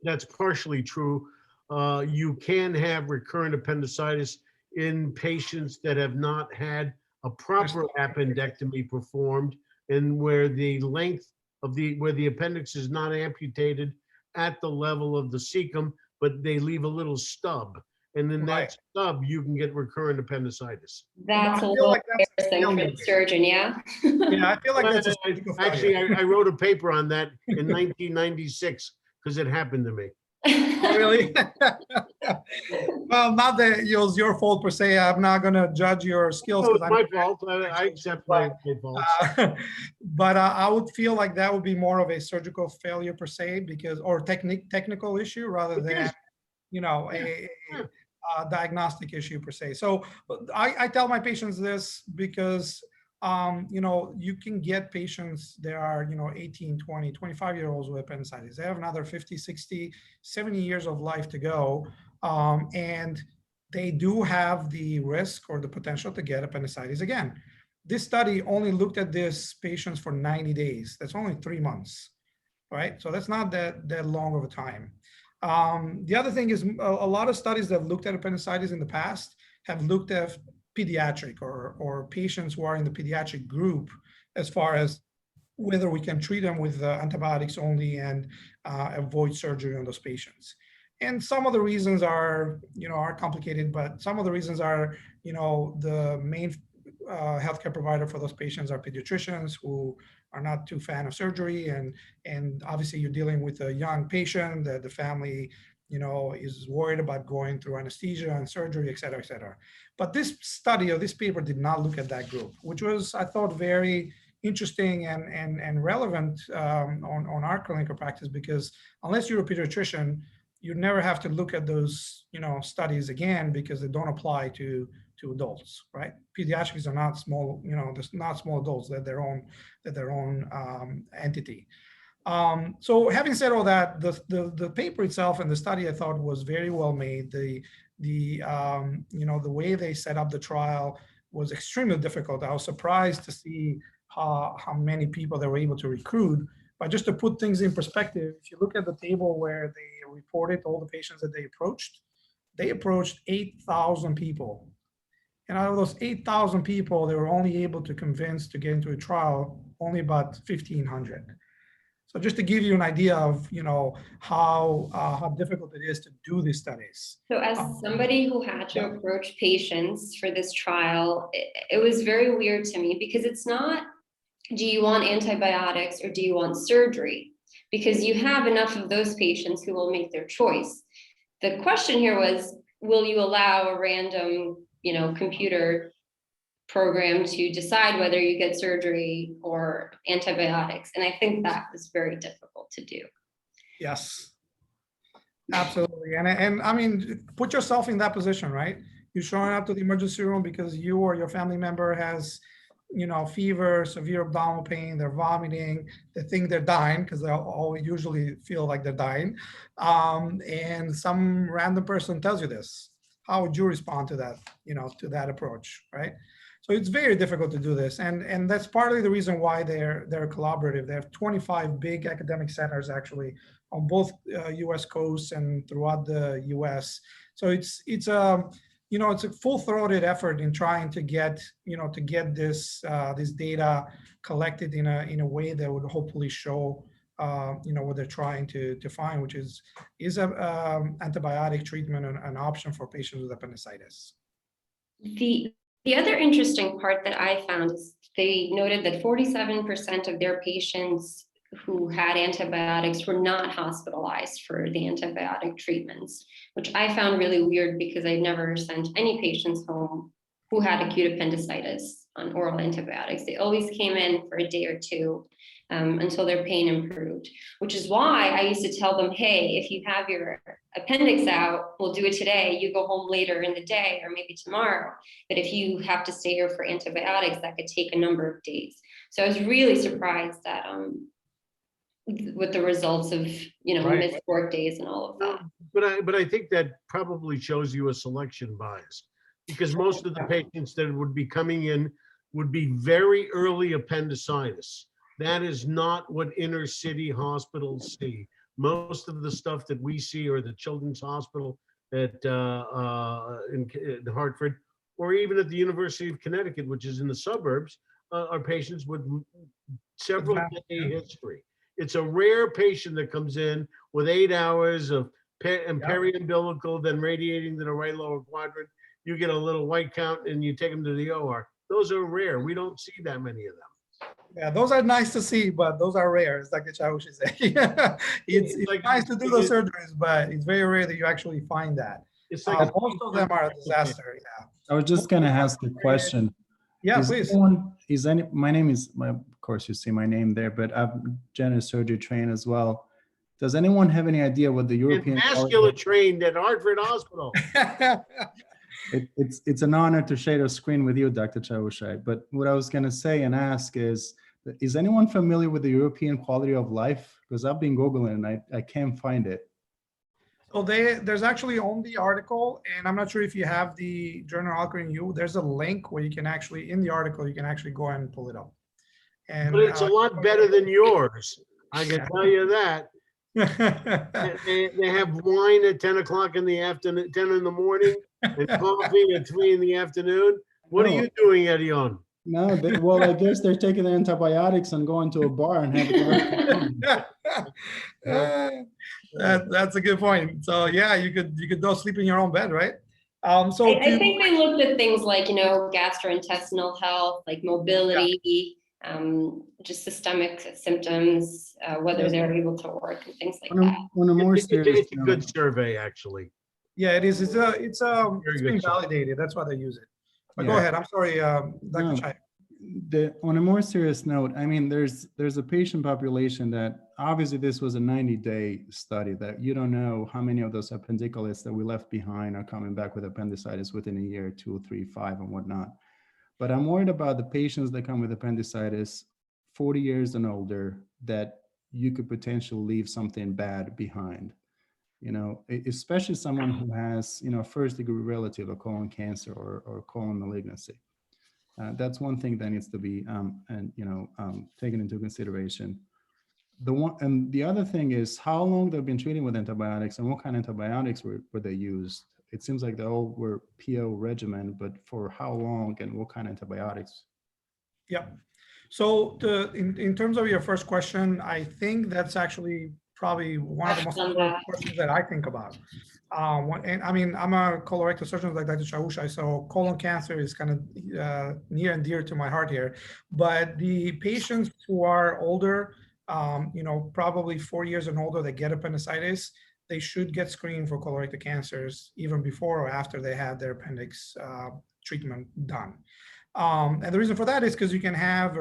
Speaker 4: that's partially true. You can have recurrent appendicitis in patients that have not had a proper appendectomy performed, and where the length of where the appendix is not amputated at the level of the cecum, but they leave a little stub. And in that stub, you can get recurrent appendicitis.
Speaker 2: That's a little embarrassing for the surgeon, yeah?
Speaker 3: Yeah, I feel like that's
Speaker 4: actually, I wrote a paper on that in 1996 because it happened to me.
Speaker 3: Oh, really? Well, not that it was your fault per se. I'm not going to judge your skills.
Speaker 4: No, it's my fault. I accept my fault.
Speaker 3: But I would feel like that would be more of a surgical failure per se, because, or technical issue rather than, you know, a diagnostic issue per se. So I tell my patients this because, you know, you can get patients, there are, you know, 18, 20, 25-year-olds with appendicitis. They have another 50, 60, 70 years of life to go. And they do have the risk or the potential to get appendicitis again. This study only looked at these patients for 90 days. That's only 3 months, right? So that's not that long of a time. The other thing is, a lot of studies that have looked at appendicitis in the past have looked at pediatric or patients who are in the pediatric group, as far as whether we can treat them with antibiotics only and avoid surgery on those patients. And some of the reasons are, you know, are complicated, but some of the reasons are, you know, the main healthcare provider for those patients are pediatricians who are not too fan of surgery, and obviously you're dealing with a young patient that the family, you know, is worried about going through anesthesia and surgery, et cetera, et cetera. But this study, or this paper, did not look at that group, which was, I thought, very interesting and relevant on our clinical practice, because unless you're a pediatrician, you never have to look at those, studies again because they don't apply to adults, right? Pediatrics are not small, they're not small adults, they're their own entity. So having said all that, the paper itself and the study I thought was very well made. The way they set up the trial was extremely difficult. I was surprised to see how many people they were able to recruit. But just to put things in perspective, if you look at the table where they reported all the patients that they approached 8,000 people. And out of those 8,000 people, they were only able to convince to get into a trial only about 1,500. So just to give you an idea of, how difficult it is to do these studies.
Speaker 2: So as somebody who had to approach patients for this trial, it was very weird to me because it's not, do you want antibiotics or do you want surgery? Because you have enough of those patients who will make their choice. The question here was, will you allow a random, computer program to decide whether you get surgery or antibiotics? And I think that was very difficult to do.
Speaker 3: Yes, absolutely. And I mean, put yourself in that position, right? You're showing up to the emergency room because you or your family member has, fever, severe abdominal pain, they're vomiting, they think they're dying because they always usually feel like they're dying. And some random person tells you this. How would you respond to that, to that approach, right? So it's very difficult to do this. And that's partly the reason why they're collaborative. They have 25 big academic centers actually on both US coasts and throughout the US. So it's a full-throated effort in trying to get, this data collected in a way that would hopefully show, what they're trying to find, which is a antibiotic treatment an option for patients with appendicitis.
Speaker 2: The other interesting part that I found is they noted that 47% of their patients who had antibiotics were not hospitalized for the antibiotic treatments, which I found really weird because I never sent any patients home who had acute appendicitis on oral antibiotics. They always came in for a day or two until their pain improved, which is why I used to tell them, hey, if you have your appendix out, we'll do it today. You go home later in the day or maybe tomorrow. But if you have to stay here for antibiotics, that could take a number of days. So I was really surprised that with the results of,
Speaker 3: Right.
Speaker 2: missed work days and all of that.
Speaker 4: But I think that probably shows you a selection bias because most of the patients that would be coming in would be very early appendicitis. That is not what inner city hospitals see. Most of the stuff that we see or the Children's Hospital in Hartford, or even at the University of Connecticut, which is in the suburbs, are patients with several day history. It's a rare patient that comes in with 8 hours of periumbilical, then radiating to the right lower quadrant. You get a little white count and you take them to the OR. Those are rare. We don't see that many of them.
Speaker 3: Yeah, those are nice to see, but those are rare, as Dr. Chaushi said. It's
Speaker 4: like-
Speaker 3: nice to do those surgeries, but it's very rare that you actually find that.
Speaker 4: It's like
Speaker 3: Most of them are a disaster, yeah.
Speaker 5: I was just going to ask a question.
Speaker 3: Yeah,
Speaker 5: Is
Speaker 3: please.
Speaker 5: my name is, of course you see my name there, but I'm general surgery trained as well. Does anyone have any idea what the European
Speaker 4: vascular trained at Hartford Hospital.
Speaker 5: It's an honor to share a screen with you, Dr. Chaushi. But what I was going to say and ask is anyone familiar with the European quality of life? Because I've been Googling and I can't find it.
Speaker 3: So there's actually on the article, and I'm not sure if you have the journal article in you, there's a link where you can actually, in the article, you can actually go and pull it up. And,
Speaker 4: But it's a lot better than yours. I can tell you that. They have wine at 10 o'clock in the afternoon, 10 in the morning, and coffee at 3 in the afternoon. What are you doing, Edion?
Speaker 5: No, well, I guess they're taking the antibiotics and going to a bar and having
Speaker 3: That's a good point. So yeah, you could go sleep in your own bed, right?
Speaker 2: I think they looked at things like, gastrointestinal health, like mobility, just systemic symptoms, whether they're able to work and things like that.
Speaker 5: On a more serious
Speaker 4: It's a good survey, actually.
Speaker 3: Yeah, it is. It's being validated. That's why they use it. But go ahead. I'm sorry, Dr. Chai.
Speaker 5: On a more serious note, I mean, there's a patient population that obviously this was a 90-day study that you don't know how many of those appendicolists that we left behind are coming back with appendicitis within a year, 2, 3, 5, and whatnot. But I'm worried about the patients that come with appendicitis 40 years and older that you could potentially leave something bad behind. You know, especially someone who has, you know, first-degree relative, a colon cancer or colon malignancy. That's one thing that needs to be taken into consideration. The other thing is how long they've been treating with antibiotics and what kind of antibiotics were they used. It seems like they all were PO regimen, but for how long and what kind of antibiotics?
Speaker 3: Yeah. So in terms of your first question, I think that's actually probably one of the most important questions that I think about. And I mean, I'm a colorectal surgeon like Dr. Chaushai, so colon cancer is kind of near and dear to my heart here. But the patients who are older, probably 4 years and older that get appendicitis, they should get screened for colorectal cancers even before or after they have their appendix treatment done. And the reason for that is because you can have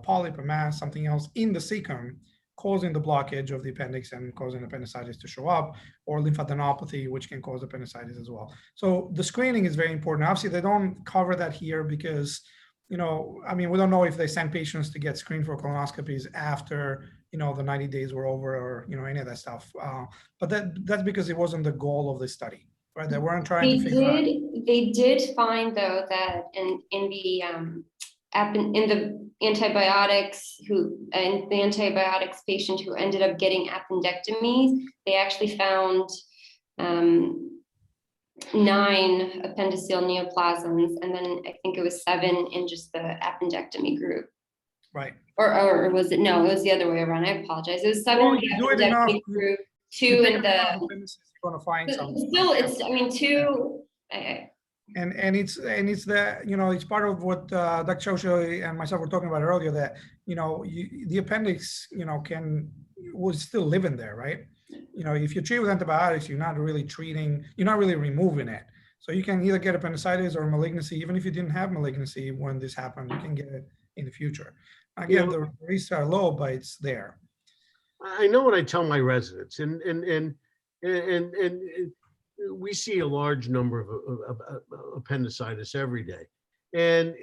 Speaker 3: polyp, a mass, something else in the cecum causing the blockage of the appendix and causing appendicitis to show up, or lymphadenopathy, which can cause appendicitis as well. So the screening is very important. Obviously, they don't cover that here because, we don't know if they send patients to get screened for colonoscopies after, the 90 days were over or, any of that stuff. But that's because it wasn't the goal of the study, right? They weren't trying to figure out.
Speaker 2: They did find though that in the antibiotics patient who ended up getting appendectomies, they actually found 9 appendiceal neoplasms, and then I think it was 7 in just the appendectomy group.
Speaker 3: Right.
Speaker 2: Or was it? No, it was the other way around. I apologize. It was 7 in the appendectomy group, 2 in the.
Speaker 3: You're going to find something.
Speaker 2: Still, it's 2.
Speaker 3: And it's the, it's part of what Dr. Chaushai and myself were talking about earlier, that, the appendix, will still live in there, right? If you treat with antibiotics, you're not really removing it. So you can either get appendicitis or malignancy, even if you didn't have malignancy when this happened, you can get it in the future. Again, the risks are low, but it's there.
Speaker 4: I know what I tell my residents, and we see a large number of appendicitis every day. And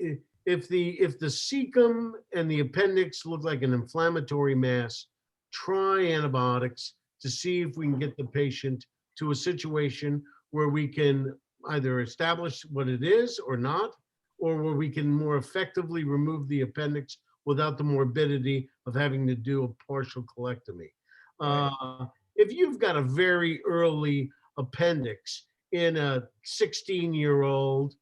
Speaker 4: if the cecum and the appendix look like an inflammatory mass, try antibiotics to see if we can get the patient to a situation where we can either establish what it is or not, or where we can more effectively remove the appendix without the morbidity of having to do a partial colectomy. If you've got a very early appendix in a 16-year-old,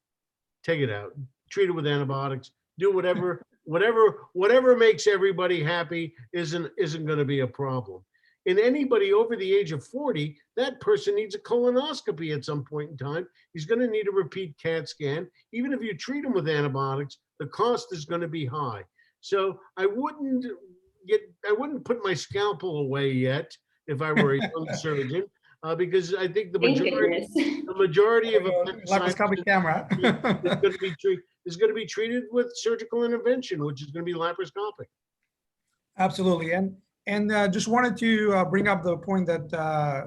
Speaker 4: take it out, treat it with antibiotics, do whatever makes everybody happy isn't going to be a problem. In anybody over the age of 40, that person needs a colonoscopy at some point in time. He's going to need a repeat CAT scan. Even if you treat him with antibiotics, the cost is going to be high. So I wouldn't put my scalpel away yet if I were a young surgeon, because I think the majority of
Speaker 3: laparoscopic camera
Speaker 4: is going to be treated with surgical intervention, which is going to be laparoscopic.
Speaker 3: Absolutely, and just wanted to bring up the point that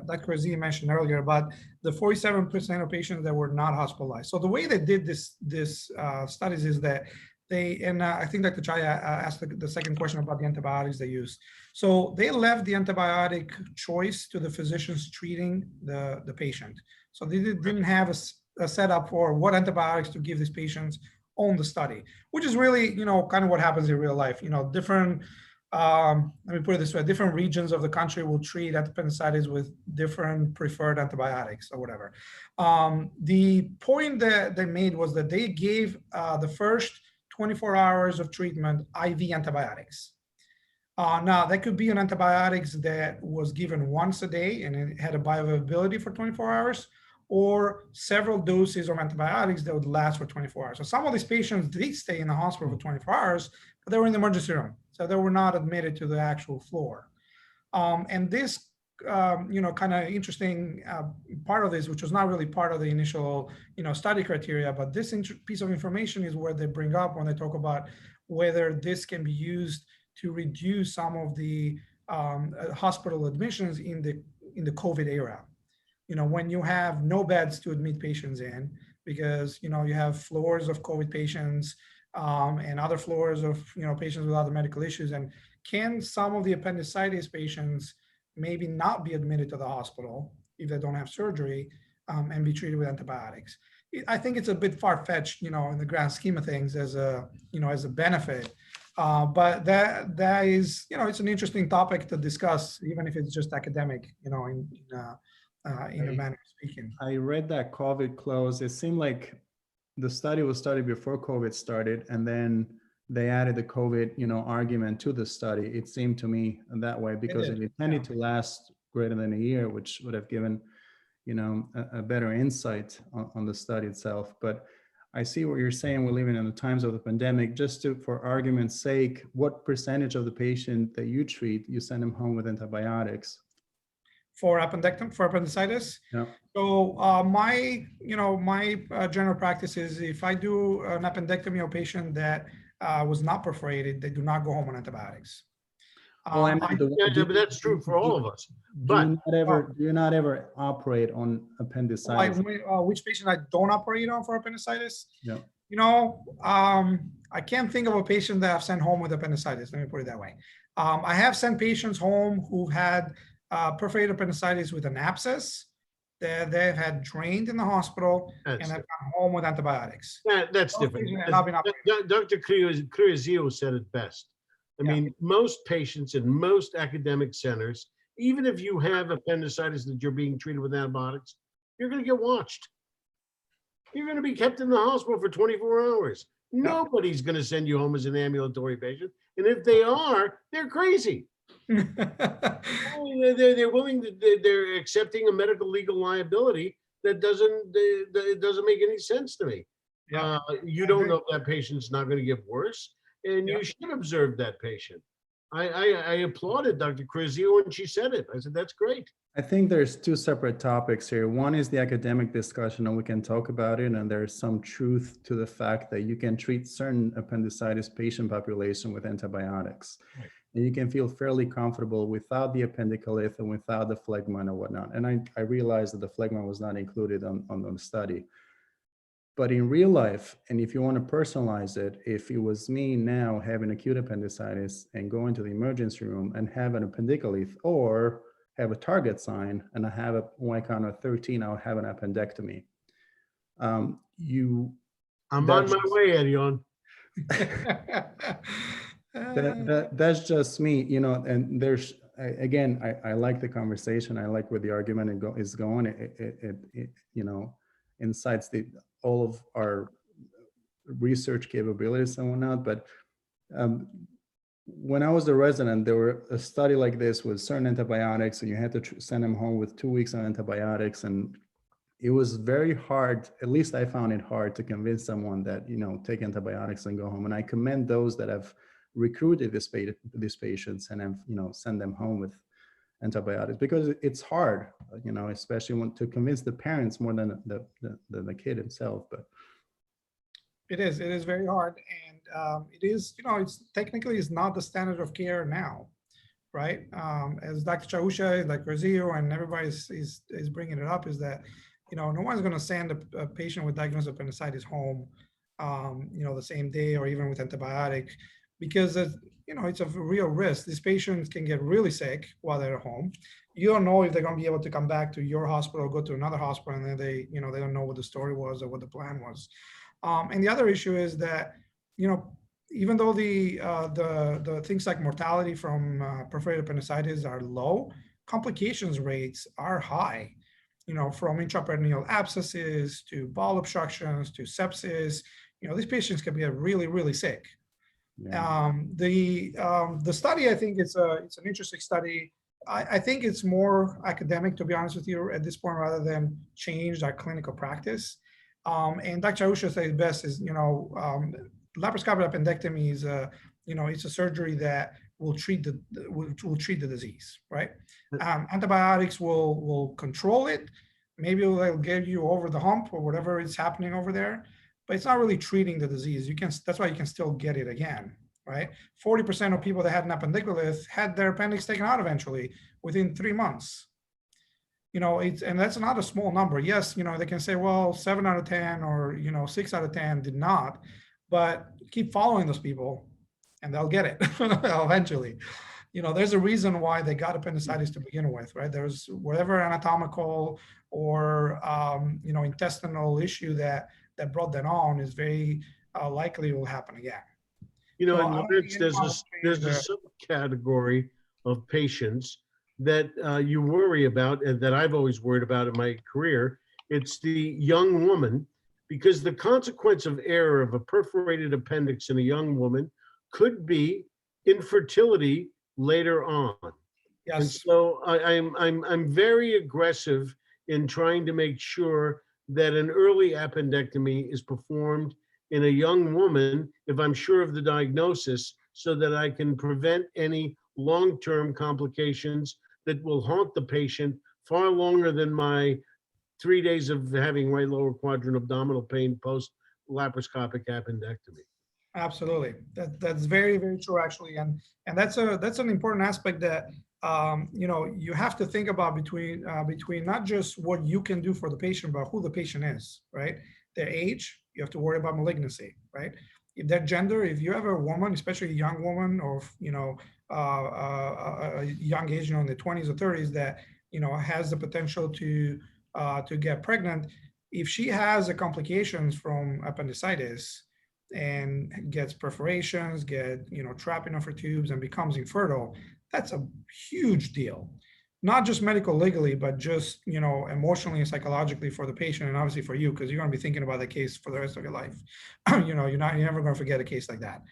Speaker 3: Dr. Kryeziu mentioned earlier about the 47% of patients that were not hospitalized. So the way they did this studies is that I think Dr. Chai asked the second question about the antibiotics they used. So they left the antibiotic choice to the physicians treating the patient. So they didn't have a setup for what antibiotics to give these patients on the study, which is really, kind of what happens in real life. Different, let me put it this way, different regions of the country will treat appendicitis with different preferred antibiotics or whatever. The point that they made was that they gave the first 24 hours of treatment IV antibiotics. Now, that could be an antibiotics that was given once a day and it had a bioavailability for 24 hours, or several doses of antibiotics that would last for 24 hours. So some of these patients did stay in the hospital for 24 hours, but they were in the emergency room. So they were not admitted to the actual floor. And this, kind of interesting part of this, which was not really part of the initial, study criteria, but this piece of information is where they bring up when they talk about whether this can be used to reduce some of the hospital admissions in the COVID era. When you have no beds to admit patients in, because you have floors of COVID patients and other floors of patients with other medical issues, and can some of the appendicitis patients maybe not be admitted to the hospital if they don't have surgery and be treated with antibiotics? I think it's a bit far-fetched, in the grand scheme of things as a benefit. But that is, it's an interesting topic to discuss, even if it's just academic, in a manner of speaking.
Speaker 5: I read that COVID closed. It seemed like the study was started before COVID started, and then they added the COVID, argument to the study. It seemed to me that way, because it intended to last greater than a year, which would have given, a better insight on the study itself. But I see what you're saying. We're living in the times of the pandemic. Just for argument's sake, what percentage of the patient that you treat, you send them home with antibiotics?
Speaker 3: For appendicitis?
Speaker 5: Yeah.
Speaker 3: So my general practice is, if I do an appendectomy of a patient that was not perforated, they do not go home on antibiotics.
Speaker 4: But that's true for all of us. But
Speaker 5: do you not ever operate on appendicitis?
Speaker 3: Which patient I don't operate on for appendicitis?
Speaker 5: Yeah.
Speaker 3: I can't think of a patient that I've sent home with appendicitis. Let me put it that way. I have sent patients home who had perforated appendicitis with an abscess that they've had drained in the hospital and have gone home with antibiotics.
Speaker 4: That's different. Dr. Kryeziu said it best. I mean, most patients in most academic centers, even if you have appendicitis that you're being treated with antibiotics, you're going to get watched. You're going to be kept in the hospital for 24 hours. Nobody's going to send you home as an ambulatory patient. And if they are, they're crazy. They're willing to, they're accepting a medical legal liability that doesn't make any sense to me. You don't know if that patient's not going to get worse, and you should observe that patient. I applauded Dr. Kryeziu when she said it. I said, that's great.
Speaker 5: I think there's two separate topics here. One is the academic discussion, and we can talk about it, and there's some truth to the fact that you can treat certain appendicitis patient population with antibiotics. Right. And you can feel fairly comfortable without the appendicolith and without the phlegma or whatnot. And I realized that the phlegma was not included on the study. But in real life, and if you want to personalize it, if it was me now having acute appendicitis and going to the emergency room and have an appendicolith or have a target sign and I have a Y count of 13, I'll have an appendectomy.
Speaker 4: I'm on my way, Edion.
Speaker 5: That's just me, and there's, again, I like the conversation. I like where the argument is going. It incites all of our research capabilities and whatnot. But when I was a resident, there were a study like this with certain antibiotics, and you had to send them home with 2 weeks of antibiotics. And it was very hard, at least I found it hard, to convince someone that, take antibiotics and go home. And I commend those that have recruited these patients and have, send them home with antibiotics, because it's hard, especially to convince the parents more than the kid himself. But
Speaker 3: it is very hard, and it is, it's technically is not the standard of care now, right? As Dr. Chausha, like Kryeziu, and everybody is bringing it up, is that no one's going to send a patient with diagnosed appendicitis home, the same day or even with antibiotic, because it's a real risk. These patients can get really sick while they're at home. You don't know if they're going to be able to come back to your hospital or go to another hospital, and then they don't know what the story was or what the plan was. And the other issue is that, even though the things like mortality from perforated appendicitis are low, complications rates are high. From intraperitoneal abscesses to bowel obstructions to sepsis. These patients can get really, really sick. Yeah. The study, I think it's an interesting study. I think it's more academic, to be honest with you, at this point, rather than change our clinical practice. And Dr. Chausha says best is, laparoscopic appendectomy is it's a surgery that will treat the disease, right? Antibiotics will control it. Maybe they'll get you over the hump or whatever is happening over there, but it's not really treating the disease. That's why you can still get it again, right? 40% of people that had an appendiculis had their appendix taken out eventually within 3 months. And that's not a small number. Yes, they can say, well, 7 out of 10 or, 6 out of 10 did not, but keep following those people and they'll get it eventually. There's a reason why they got appendicitis to begin with, right? There's whatever anatomical or, intestinal issue that brought that on is very likely will happen again.
Speaker 4: In
Speaker 3: So I don't
Speaker 4: Lorenc,
Speaker 3: think anyone
Speaker 4: there's a subcategory of patients that you worry about, and that I've always worried about in my career. It's the young woman, because the consequence of error of a perforated appendix in a young woman could be infertility later on.
Speaker 3: Yes.
Speaker 4: And so I'm very aggressive in trying to make sure that an early appendectomy is performed in a young woman if I'm sure of the diagnosis, so that I can prevent any long-term complications that will haunt the patient far longer than my 3 days of having right lower quadrant abdominal pain post laparoscopic appendectomy.
Speaker 3: Absolutely. That's very, very true, actually. And that's an important aspect that, you have to think about between not just what you can do for the patient, but who the patient is, right? Their age, you have to worry about malignancy, right? If their gender, if you have a woman, especially a young woman, or, a young age, in the 20s or 30s that, has the potential to get pregnant, if she has the complications from appendicitis, and gets perforations, trapping of her tubes and becomes infertile, that's a huge deal. Not just medical legally, but just, emotionally and psychologically for the patient, and obviously for you, because you're going to be thinking about the case for the rest of your life. You're never going to forget a case like that.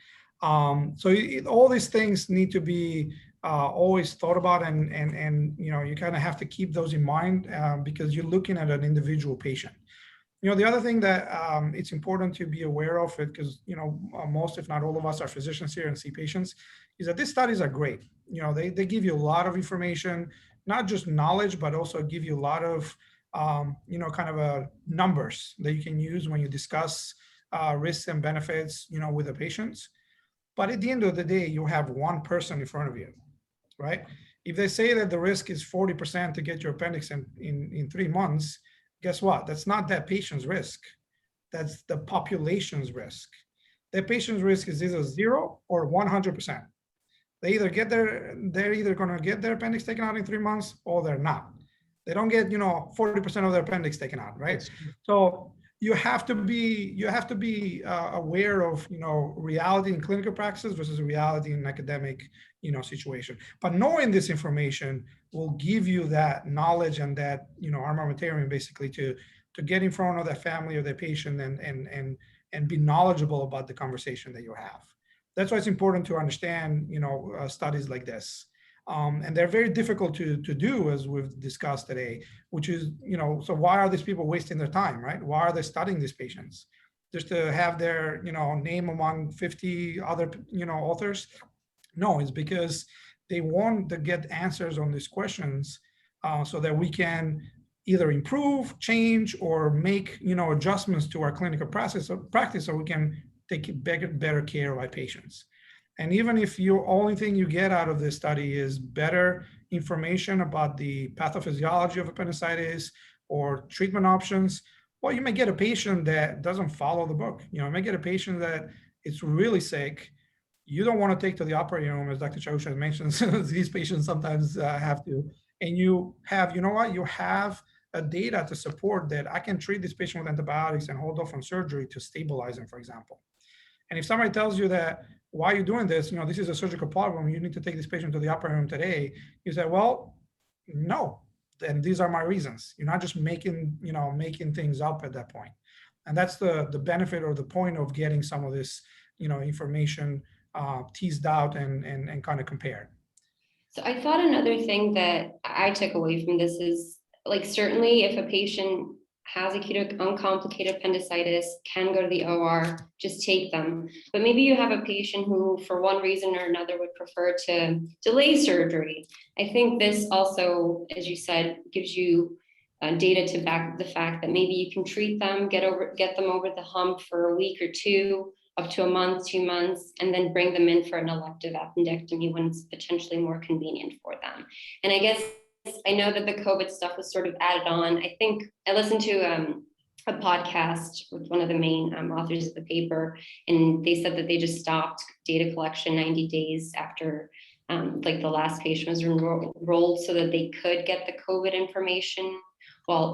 Speaker 3: So all these things need to be always thought about, and you kind of have to keep those in mind because you're looking at an individual patient. The other thing that it's important to be aware of it, because, most, if not all of us are physicians here and see patients, is that these studies are great. They give you a lot of information, not just knowledge, but also give you a lot of, kind of numbers that you can use when you discuss risks and benefits, with the patients. But at the end of the day, you have one person in front of you, right? If they say that the risk is 40% to get your appendix in 3 months, guess what? That's not that patient's risk. That's the population's risk. That patient's risk is either 0 or 100%. They're either going to get their appendix taken out in 3 months, or they're not. They don't get, 40% of their appendix taken out, right? So you have to be aware of, reality in clinical practice versus reality in academic, situation. But knowing this information will give you that knowledge and that, armamentarium basically to get in front of that family or their patient and be knowledgeable about the conversation that you have. That's why it's important to understand, studies like this. And they're very difficult to do, as we've discussed today, which is, so why are these people wasting their time, right? Why are they studying these patients? Just to have their, name among 50 other, authors? No, it's because they want to get answers on these questions so that we can either improve, change, or make, adjustments to our clinical practice so we can take better care of our patients. And even if the only thing you get out of this study is better information about the pathophysiology of appendicitis or treatment options, well, you may get a patient that doesn't follow the book. You may get a patient that is really sick. You don't want to take to the operating room, as Dr. Chausha mentioned. These patients sometimes have to. And you have, you have a data to support that I can treat this patient with antibiotics and hold off on surgery to stabilize them, for example. And if somebody tells you that, why are you doing this? This is a surgical problem. You need to take this patient to the operating room today. You say, well, no, and these are my reasons. You're not just making things up at that point. And that's the benefit or the point of getting some of this, information teased out and kind of compared.
Speaker 2: So I thought another thing that I took away from this is, like, certainly if a patient has acute uncomplicated appendicitis, can go to the OR, just take them. But maybe you have a patient who, for one reason or another, would prefer to delay surgery. I think this also, as you said, gives you data to back the fact that maybe you can treat them, get them over the hump for a week or two up to a month, 2 months, and then bring them in for an elective appendectomy when it's potentially more convenient for them. And I guess I know that the COVID stuff was sort of added on. I think I listened to a podcast with one of the main authors of the paper, and they said that they just stopped data collection 90 days after like the last patient was enrolled so that they could get the COVID information,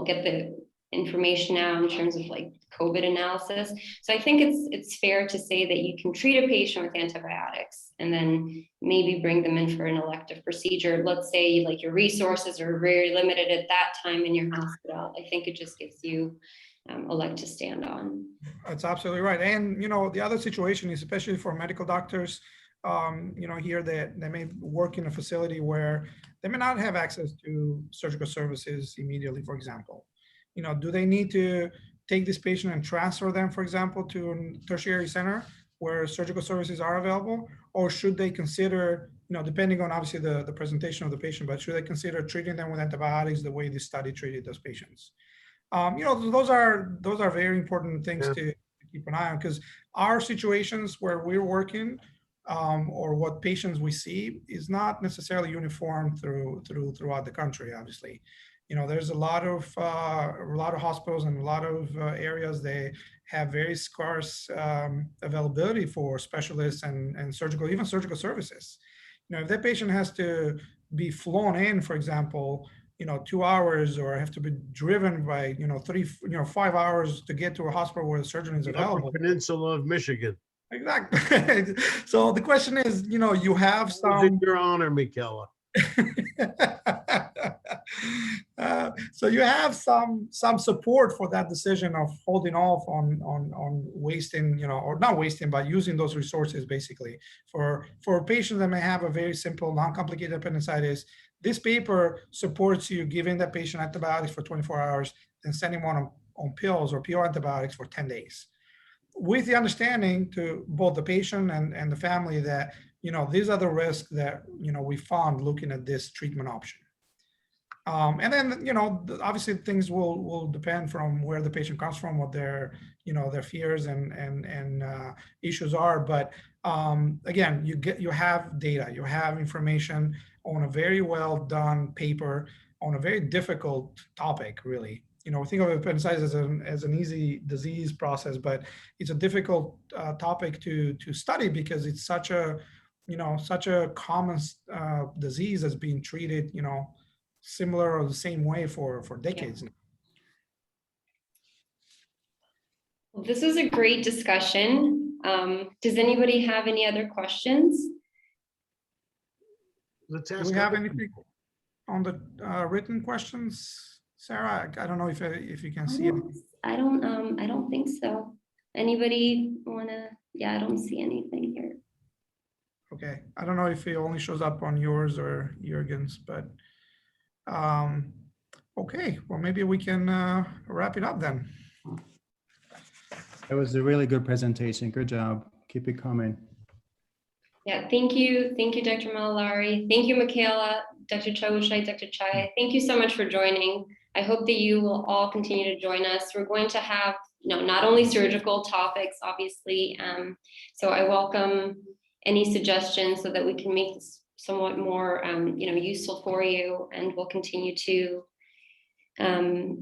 Speaker 2: get the information out in terms of like COVID analysis. So I think it's fair to say that you can treat a patient with antibiotics and then maybe bring them in for an elective procedure. Let's say like your resources are very limited at that time in your hospital. I think it just gives you a leg to stand on.
Speaker 3: That's absolutely right. And, the other situation is, especially for medical doctors, here they may work in a facility where they may not have access to surgical services immediately, for example. Do they need to take this patient and transfer them, for example, to a tertiary center where surgical services are available? Or should they consider, depending on obviously the presentation of the patient, but should they consider treating them with antibiotics the way this study treated those patients? Those are very important things to keep an eye on, because our situations where we're working or what patients we see is not necessarily uniform throughout the country. Obviously, there's a lot of hospitals and a lot of areas they have very scarce availability for specialists and even surgical services. If that patient has to be flown in, for example, 2 hours, or have to be driven by 5 hours to get to a hospital where the surgeon is available.
Speaker 4: Upper Peninsula of Michigan.
Speaker 3: Exactly. So the question is, you have some.
Speaker 4: In your honor, Michela.
Speaker 3: So you have some support for that decision of holding off on wasting, or not wasting, but using those resources basically for patients that may have a very simple, non-complicated appendicitis. This paper supports you giving that patient antibiotics for 24 hours and sending them on pills or pure antibiotics for 10 days. With the understanding to both the patient and the family that, these are the risks that, we found looking at this treatment option. And then, obviously things will depend from where the patient comes from, what their fears and issues are. But again, you have data, you have information on a very well done paper on a very difficult topic, really. We think of appendicitis as an easy disease process, but it's a difficult topic to study because it's such a common disease that's being treated, similar or the same way for decades now.
Speaker 2: Well, this was a great discussion. Does anybody have any other questions?
Speaker 4: Let's
Speaker 3: Do
Speaker 4: ask.
Speaker 3: we have anything on the written questions? Sarah, I don't know if you can see it.
Speaker 2: I don't think so. Anybody wanna? Yeah, I don't see anything here.
Speaker 3: Okay, I don't know if it only shows up on yours or Jürgen's, but okay, well, maybe we can wrap it up then.
Speaker 5: It was a really good presentation. Good job. Keep it coming.
Speaker 2: Yeah, thank you, Dr. Malellari. Thank you, Michela, Dr. Chawushai, Dr. Chai. Thank you so much for joining. I hope that you will all continue to join us. We're going to have, not only surgical topics, obviously. So I welcome any suggestions so that we can make this somewhat more, useful for you. And we'll continue to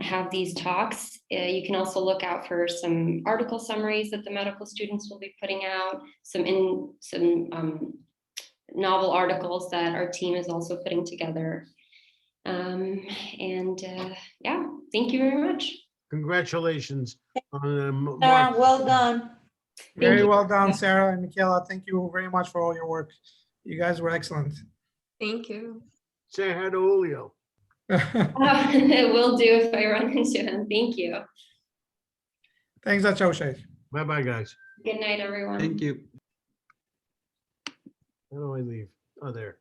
Speaker 2: have these talks. You can also look out for some article summaries that the medical students will be putting out, some novel articles that our team is also putting together. Yeah, thank you very much.
Speaker 4: Congratulations on
Speaker 6: Sarah, well done.
Speaker 3: Very well done, Sarah and Michela. Thank you very much for all your work. You guys were excellent.
Speaker 1: Thank you.
Speaker 4: say hi to Julio.
Speaker 2: Will do if I run into him. Thank you.
Speaker 3: Thanks, Achoshe.
Speaker 4: Bye-bye, guys.
Speaker 2: Good night, everyone.
Speaker 7: Thank you.
Speaker 4: How do I leave? Oh, there.